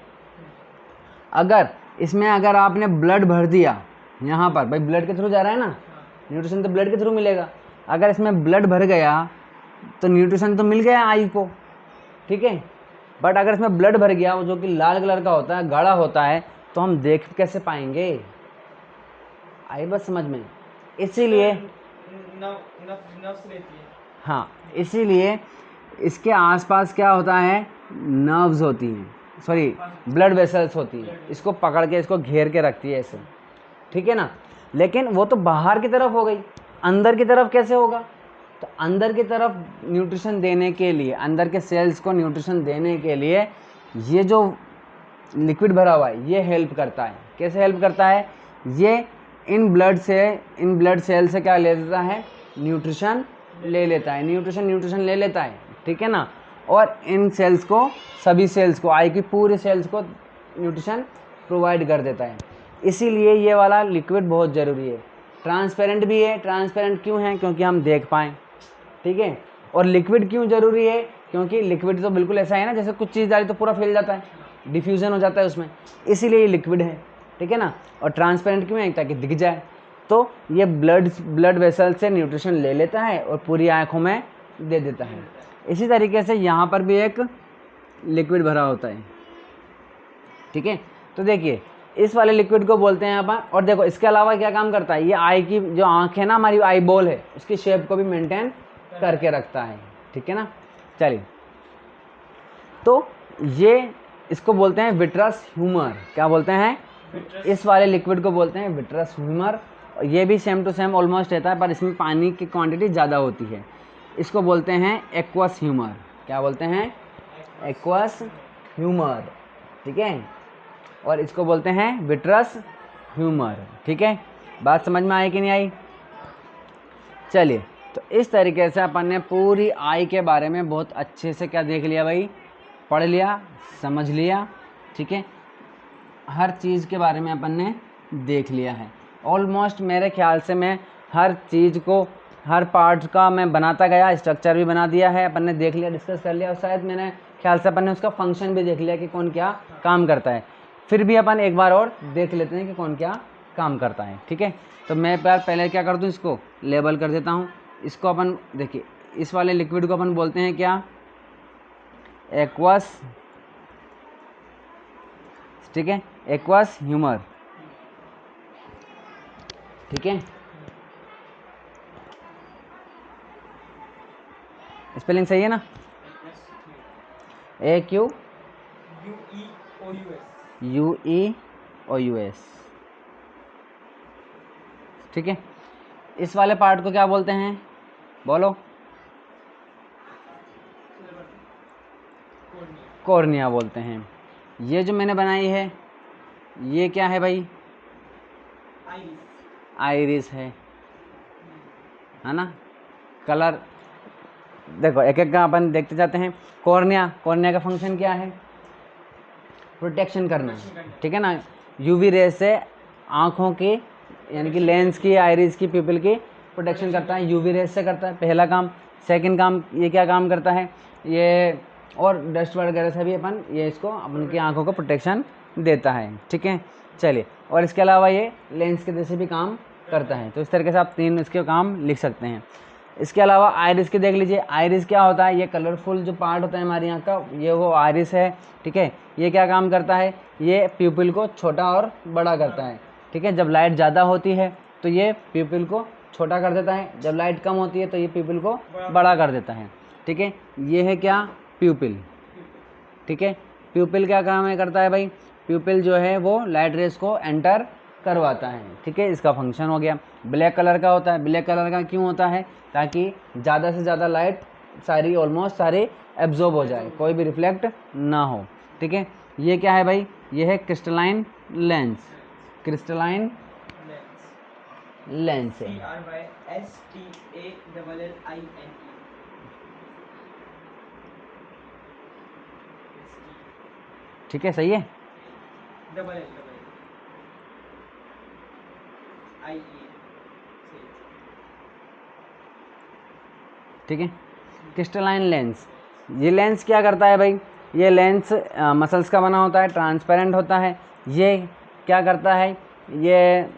अगर आपने ब्लड भर दिया यहाँ पर, भाई ब्लड के थ्रू जा रहा है ना, न्यूट्रिशन तो ब्लड के थ्रू मिलेगा। अगर इसमें ब्लड भर गया तो न्यूट्रिशन तो मिल गया आई को, ठीक है। बट अगर इसमें ब्लड भर गया, वो जो कि लाल कलर का होता है, गाढ़ा होता है, तो हम देख कैसे पाएंगे? आई बस समझ में। इसीलिए नर्व्स रहती है। हाँ, इसीलिए इसके आसपास क्या होता है? नर्व्स होती हैं, सॉरी ब्लड वेसल्स होती हैं। इसको पकड़ के, इसको घेर के रखती है ऐसे, ठीक है ना। लेकिन वो तो बाहर की तरफ हो गई, अंदर की तरफ कैसे होगा? तो अंदर की तरफ न्यूट्रिशन देने के लिए, अंदर के सेल्स को न्यूट्रिशन देने के लिए ये जो लिक्विड भरा हुआ है ये हेल्प करता है। कैसे हेल्प करता है? ये इन ब्लड सेल से क्या ले लेता है? न्यूट्रिशन ले लेता है, न्यूट्रिशन ले लेता है, ठीक है ना। और इन सेल्स को, सभी सेल्स को, आई की पूरे सेल्स को न्यूट्रिशन प्रोवाइड कर देता है। इसीलिए ये वाला लिक्विड बहुत ज़रूरी है। ट्रांसपेरेंट भी है। ट्रांसपेरेंट क्यों है? क्योंकि हम देख पाएँ, ठीक है। और लिक्विड क्यों ज़रूरी है? क्योंकि लिक्विड तो बिल्कुल ऐसा है ना, जैसे कुछ चीज़ डाली तो पूरा फैल जाता है, डिफ्यूज़न हो जाता है उसमें, इसीलिए ये लिक्विड है, ठीक है ना। और ट्रांसपेरेंट क्यों है? ताकि दिख जाए। तो ये ब्लड वेसल से न्यूट्रिशन ले लेता है और पूरी आँखों में दे देता है। इसी तरीके से यहाँ पर भी एक लिक्विड भरा होता है, ठीक है। तो देखिए, इस वाले लिक्विड को बोलते हैं अपन। और देखो इसके अलावा क्या काम करता है? ये आई की जो आँख है ना, हमारी आई बॉल है, उसकी शेप को भी मेंटेन करके रखता है, ठीक है ना। चलिए, तो ये इसको बोलते हैं विट्रस ह्यूमर। क्या बोलते हैं? इस वाले लिक्विड को बोलते हैं विट्रस ह्यूमर। ये भी सेम टू सेम ऑलमोस्ट रहता है, पर इसमें पानी की क्वांटिटी ज़्यादा होती है। इसको बोलते हैं एक्वस ह्यूमर। क्या बोलते हैं? एक्वस ह्यूमर, ठीक है। और इसको बोलते हैं विट्रस ह्यूमर, ठीक है। बात समझ में आई कि नहीं आई? चलिए, तो इस तरीके से अपन ने पूरी आई के बारे में बहुत अच्छे से क्या देख लिया भाई? पढ़ लिया, समझ लिया, ठीक है। हर चीज़ के बारे में अपन ने देख लिया है ऑलमोस्ट। मेरे ख्याल से मैं हर चीज़ को, हर पार्ट का मैं बनाता गया, स्ट्रक्चर भी बना दिया है, अपन ने देख लिया, डिस्कस कर लिया। और शायद मेरे ख्याल से अपन ने उसका फंक्शन भी देख लिया कि कौन क्या काम करता है। फिर भी अपन एक बार और देख लेते हैं कि कौन क्या काम करता है, ठीक है। तो मैं पहले क्या कर दूँ? इसको लेबल कर देता हूँ। इसको अपन देखिए, इस वाले लिक्विड को अपन बोलते हैं क्या? एक्वस, ठीक है, एक्वस ह्यूमर, ठीक है। स्पेलिंग सही है ना? AQUEOUS, ठीक है। इस वाले पार्ट को क्या बोलते हैं? बोलो। कॉर्निया बोलते हैं। ये जो मैंने बनाई है ये क्या है भाई? आइरिस है ना। कलर देखो, एक एक का अपन देखते जाते हैं। कॉर्निया का फंक्शन क्या है? प्रोटेक्शन करना, ठीक है ना। यूवी रेज से आँखों की, यानी कि लेंस की, आइरिस की, प्यूपिल की प्रोटेक्शन करता है, यूवी रेज से करता है, पहला काम। सेकंड काम ये क्या काम करता है? ये और डस्ट वगैरह से भी अपन ये इसको अपन की आँखों को प्रोटेक्शन देता है, ठीक है। चलिए, और इसके अलावा ये लेंस के जैसे भी काम करता है। तो इस तरीके से आप 3 इसके काम लिख सकते हैं। इसके अलावा आइरिस के देख लीजिए। आइरिस क्या होता है? ये कलरफुल जो पार्ट होता है हमारी आँख का, ये वो आइरिस है, ठीक है। ये क्या काम करता है? ये प्यूपिल को छोटा और बड़ा करता है, ठीक है। जब लाइट ज़्यादा होती है तो ये प्यूपिल को छोटा कर देता है, जब लाइट कम होती है तो ये प्यूपिल को बड़ा कर देता है, ठीक है। ये है क्या? प्यूपिल, ठीक है। प्यूपिल क्या काम है करता है भाई? प्यूपिल जो है वो लाइट रेस को एंटर करवाता है, ठीक है। इसका फंक्शन हो गया। ब्लैक कलर का होता है। ब्लैक कलर का क्यों होता है? ताकि ज़्यादा से ज़्यादा लाइट ऑलमोस्ट सारी एब्जॉर्ब हो जाए, कोई भी रिफ्लेक्ट ना हो, ठीक है। ये क्या है भाई, ये है क्रिस्टलाइन लेंस, क्रिस्टलाइन लेंस है। CRYSTALLINE। ठीक है, सही है। Double L IE। ठीक है, क्रिस्टलाइन लेंस। ये लेंस क्या करता है भाई, ये लेंस मसल्स का बना होता है, ट्रांसपेरेंट होता है। ये क्या करता है, ये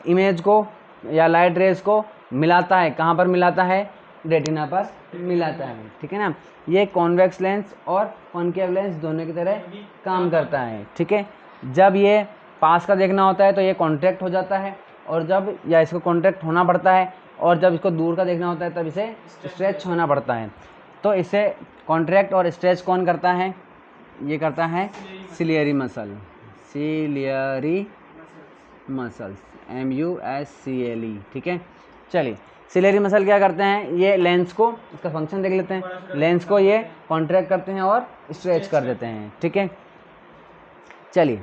इमेज को या लाइट रेज को मिलाता है, कहाँ पर मिलाता है, रेटिना पर मिलाता है। ठीक है ना, ये कॉन्वेक्स लेंस और कॉनकेव लेंस दोनों की तरह काम करता है। ठीक है, जब ये पास का देखना होता है तो ये कॉन्ट्रैक्ट हो जाता है, और जब या इसको कॉन्ट्रैक्ट होना पड़ता है, और जब इसको दूर का देखना होता है तब इसे स्ट्रेच होना पड़ता है। तो इसे कॉन्ट्रैक्ट और स्ट्रेच कौन करता है, ये करता है ciliary muscle, ciliary muscles, MUSCLE। ठीक है, चलिए सिलियरी मसल क्या करते हैं, ये लेंस को, इसका फंक्शन देख लेते हैं। लेंस को ये कॉन्ट्रैक्ट करते हैं और स्ट्रेच कर देते हैं। ठीक है, चलिए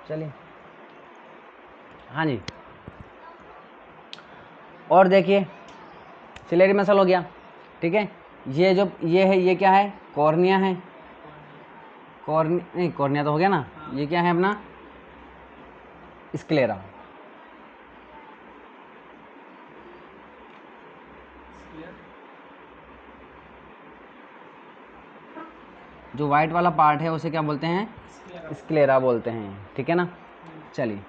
चलिए, हाँ जी, और देखिए सिलेरी मसल हो गया। ठीक है, ये जो ये है, ये क्या है, कॉर्निया है, नहीं कॉर्निया तो हो गया ना, ये क्या है अपना स्क्लेरा। जो वाइट वाला पार्ट है उसे क्या बोलते हैं, स्क्लेरा बोलते हैं। ठीक है ना, चलिए,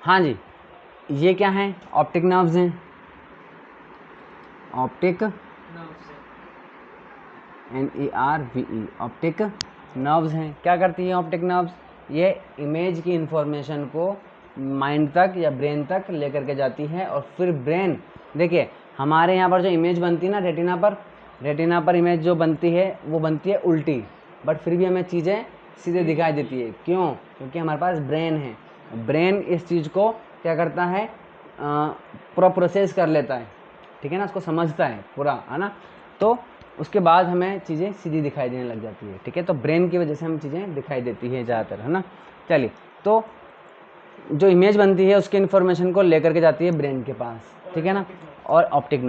हाँ जी, ये क्या है, ऑप्टिक नर्व्स हैं, ऑप्टिक NERVE, ऑप्टिक नर्व्स हैं। क्या करती हैं ऑप्टिक नर्व्स, ये इमेज की इंफॉर्मेशन को माइंड तक या ब्रेन तक लेकर के जाती है, और फिर ब्रेन, देखिए हमारे यहाँ पर जो इमेज बनती है ना रेटिना पर इमेज जो बनती है वो बनती है उल्टी, बट फिर भी हमें चीज़ें सीधे दिखाई देती है। क्यों, क्योंकि हमारे पास ब्रेन है, ब्रेन इस चीज़ को क्या करता है, पूरा प्रोसेस कर लेता है। ठीक है ना, उसको समझता है पूरा, है ना, तो उसके बाद हमें चीज़ें सीधी दिखाई देने लग जाती है। ठीक है, तो ब्रेन की वजह से हमें चीज़ें दिखाई देती है ज़्यादातर, है ना। चलिए, तो जो इमेज बनती है उसकी इन्फॉर्मेशन को लेकर के जाती है ब्रेन के पास। ठीक है ना, और ऑप्टिक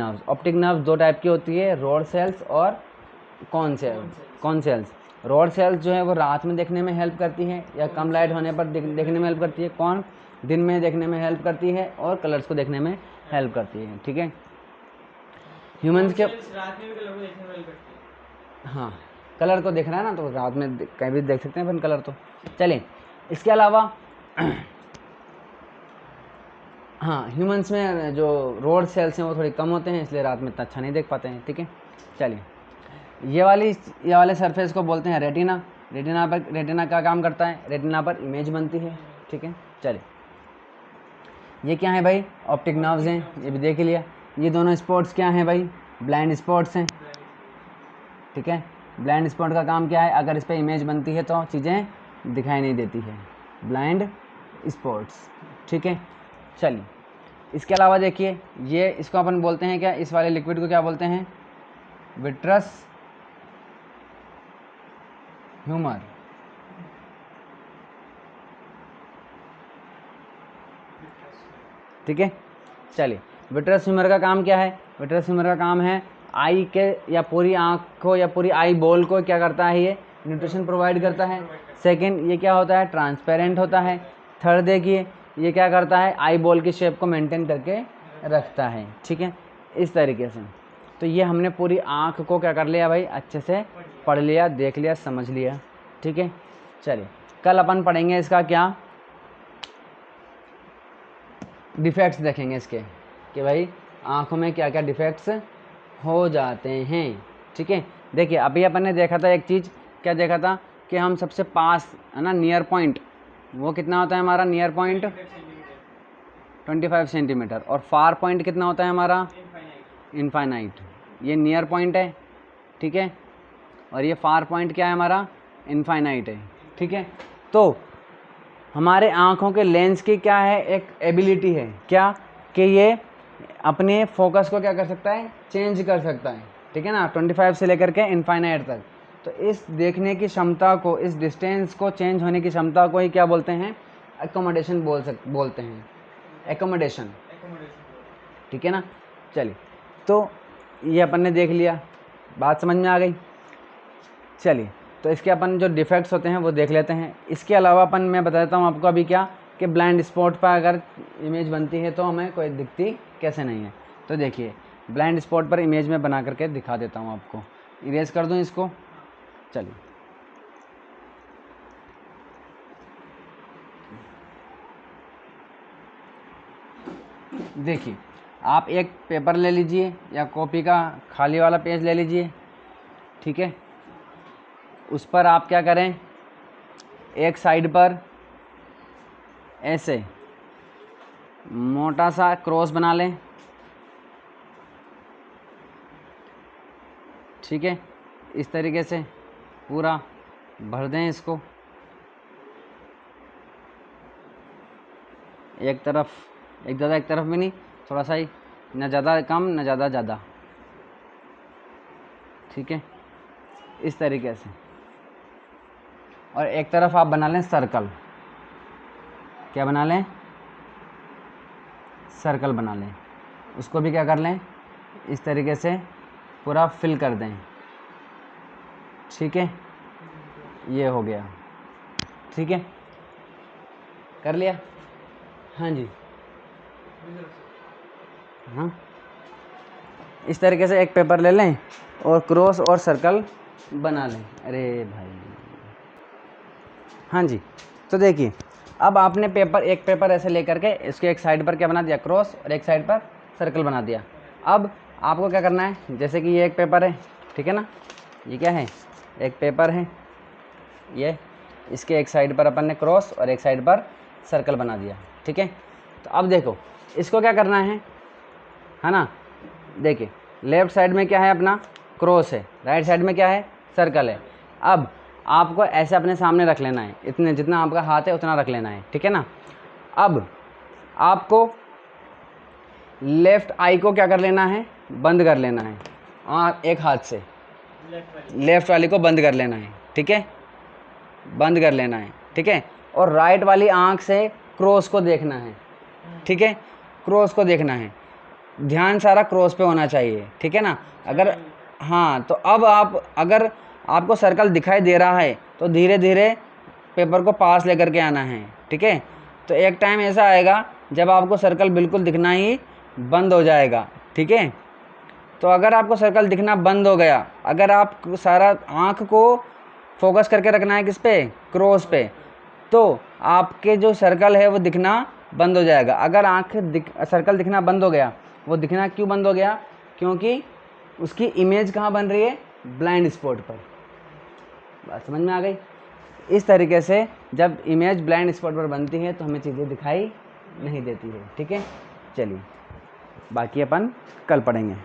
नर्व्स दो टाइप की होती है, रॉड सेल्स और कॉन सेल्स। रॉड सेल्स जो है वो रात में देखने में हेल्प करती है, या कम लाइट होने पर देखने में हेल्प करती है। कौन, दिन में देखने में हेल्प करती है, और कलर्स को देखने में हेल्प करती है। ठीक है, ह्यूमंस के, रात में भी कलर को देखने में हेल्प करती है। हाँ, कलर को देख रहा है ना, तो रात में कहीं भी देख सकते हैं अपन कलर। तो चलिए, इसके अलावा हाँ, ह्यूमंस में जो रोड सेल्स हैं वो थोड़ी कम होते हैं, इसलिए रात में इतना अच्छा नहीं देख पाते हैं। ठीक है, चलिए, ये वाले सरफेस को बोलते हैं रेटिना। रेटिना का काम करता है, रेटिना पर इमेज बनती है। ठीक है, चलिए, ये क्या है भाई, ऑप्टिक नर्व्स हैं, ये भी देख लिया। ये दोनों स्पॉट्स क्या हैं भाई, ब्लाइंड स्पॉट्स हैं। ठीक है, ब्लाइंड स्पॉट का काम क्या है, अगर इस पर इमेज बनती है तो चीज़ें दिखाई नहीं देती है, ब्लाइंड स्पॉट्स। ठीक है, चलिए, इसके अलावा देखिए, ये इसको अपन बोलते हैं क्या, इस वाले लिक्विड को क्या बोलते हैं, विट्रस ह्यूमर। ठीक है, चलिए, विट्रस ह्यूमर का काम क्या है, विट्रस ह्यूमर का काम है आई के या पूरी आँख को या पूरी आई बॉल को क्या करता है, ये न्यूट्रिशन प्रोवाइड करता है। सेकंड, ये क्या होता है, ट्रांसपेरेंट होता है। थर्ड देखिए, ये क्या करता है, आई बॉल की शेप को मेंटेन करके रखता है। ठीक है, इस तरीके से। तो ये हमने पूरी आँख को क्या कर लिया भाई, अच्छे से पढ़ लिया, देख लिया, समझ लिया। ठीक है, चलिए, कल अपन पढ़ेंगे इसका क्या, डिफेक्ट्स देखेंगे इसके, कि भाई आँखों में क्या क्या डिफेक्ट्स हो जाते हैं। ठीक है, देखिए अभी अपन ने देखा था एक चीज़, क्या देखा था, कि हम सबसे पास, है ना, नियर पॉइंट, वो कितना होता है हमारा नियर पॉइंट, 25 सेंटीमीटर, और फार पॉइंट कितना होता है हमारा, इनफाइनाइट। ये नियर पॉइंट है, ठीक है, और ये फार पॉइंट क्या है हमारा, इनफाइनाइट है, ठीक है। तो हमारे आँखों के लेंस की क्या है, एक एबिलिटी है क्या, कि ये अपने फोकस को क्या कर सकता है, चेंज कर सकता है, ठीक है ना, 25 से लेकर के इनफाइनाइट तक। तो इस देखने की क्षमता को, इस डिस्टेंस को चेंज होने की क्षमता को ही क्या बोलते हैं, एकोमोडेशन बोलते हैं, एकोमोडेशन, ठीक है ना। चलिए, तो ये अपन ने देख लिया, बात समझ में आ गई। चलिए, तो इसके अपन जो डिफेक्ट्स होते हैं वो देख लेते हैं। इसके अलावा अपन मैं बता देता हूँ आपको अभी क्या, कि ब्लाइंड स्पॉट पर अगर इमेज बनती है तो हमें कोई दिखती कैसे नहीं है। तो देखिए, ब्लाइंड स्पॉट पर इमेज में बना करके दिखा देता हूँ आपको। इरेज कर दूँ इसको, चलिए। देखिए, आप एक पेपर ले लीजिए या कॉपी का खाली वाला पेज ले लीजिए, ठीक है। उस पर आप क्या करें, एक साइड पर ऐसे मोटा सा क्रॉस बना लें, ठीक है। इस तरीके से पूरा भर दें इसको, एक तरफ, एक तरफ भी नहीं, थोड़ा सा ही, न ज़्यादा कम न ज़्यादा ज़्यादा, ठीक है, इस तरीके से। और एक तरफ आप बना लें सर्कल, क्या बना लें, सर्कल बना लें। उसको भी क्या कर लें, इस तरीके से पूरा फिल कर दें, ठीक है। ये हो गया, ठीक है, कर लिया। हाँ जी, हाँ, इस तरीके से एक पेपर ले लें और क्रॉस और सर्कल बना लें। अरे भाई, हाँ जी। तो देखिए, अब आपने एक पेपर ऐसे लेकर के इसके एक साइड पर क्या बना दिया, क्रॉस, और एक साइड पर सर्कल बना दिया। अब आपको क्या करना है, जैसे कि ये एक पेपर है, ठीक है ना, ये क्या है, एक पेपर है, ये इसके एक साइड पर अपन ने क्रॉस और एक साइड पर सर्कल बना दिया, ठीक है। तो अब देखो, इसको क्या करना है ना, देखिए, लेफ्ट साइड में क्या है अपना, क्रॉस है, राइट साइड में क्या है, सर्कल है। अब आपको ऐसे अपने सामने रख लेना है, इतने जितना आपका हाथ है उतना रख लेना है, ठीक है ना। अब आपको लेफ्ट आई को क्या कर लेना है, बंद कर लेना है, और एक हाथ से लेफ्ट वाली को बंद कर लेना है, ठीक है, बंद कर लेना है, ठीक है। और राइट वाली आंख से क्रॉस को देखना है, ठीक है, क्रॉस को देखना है, ध्यान सारा क्रॉस पे होना चाहिए, ठीक है ना। अगर हाँ, तो अब आप, अगर आपको सर्कल दिखाई दे रहा है तो धीरे धीरे पेपर को पास लेकर के आना है, ठीक है। तो एक टाइम ऐसा आएगा जब आपको सर्कल बिल्कुल दिखना ही बंद हो जाएगा, ठीक है। तो अगर आपको सर्कल दिखना बंद हो गया, अगर आप सारा आँख को फोकस करके रखना है किस पे, क्रॉस पे, तो आपके जो सर्कल है वो दिखना बंद हो जाएगा। अगर सर्कल दिखना बंद हो गया, वो दिखना क्यों बंद हो गया, क्योंकि उसकी इमेज कहाँ बन रही है, ब्लाइंड स्पॉट पर। बात समझ में आ गई। इस तरीके से जब इमेज ब्लाइंड स्पॉट पर बनती है तो हमें चीज़ें दिखाई नहीं देती है, ठीक है। चलिए, बाकी अपन कल पढ़ेंगे।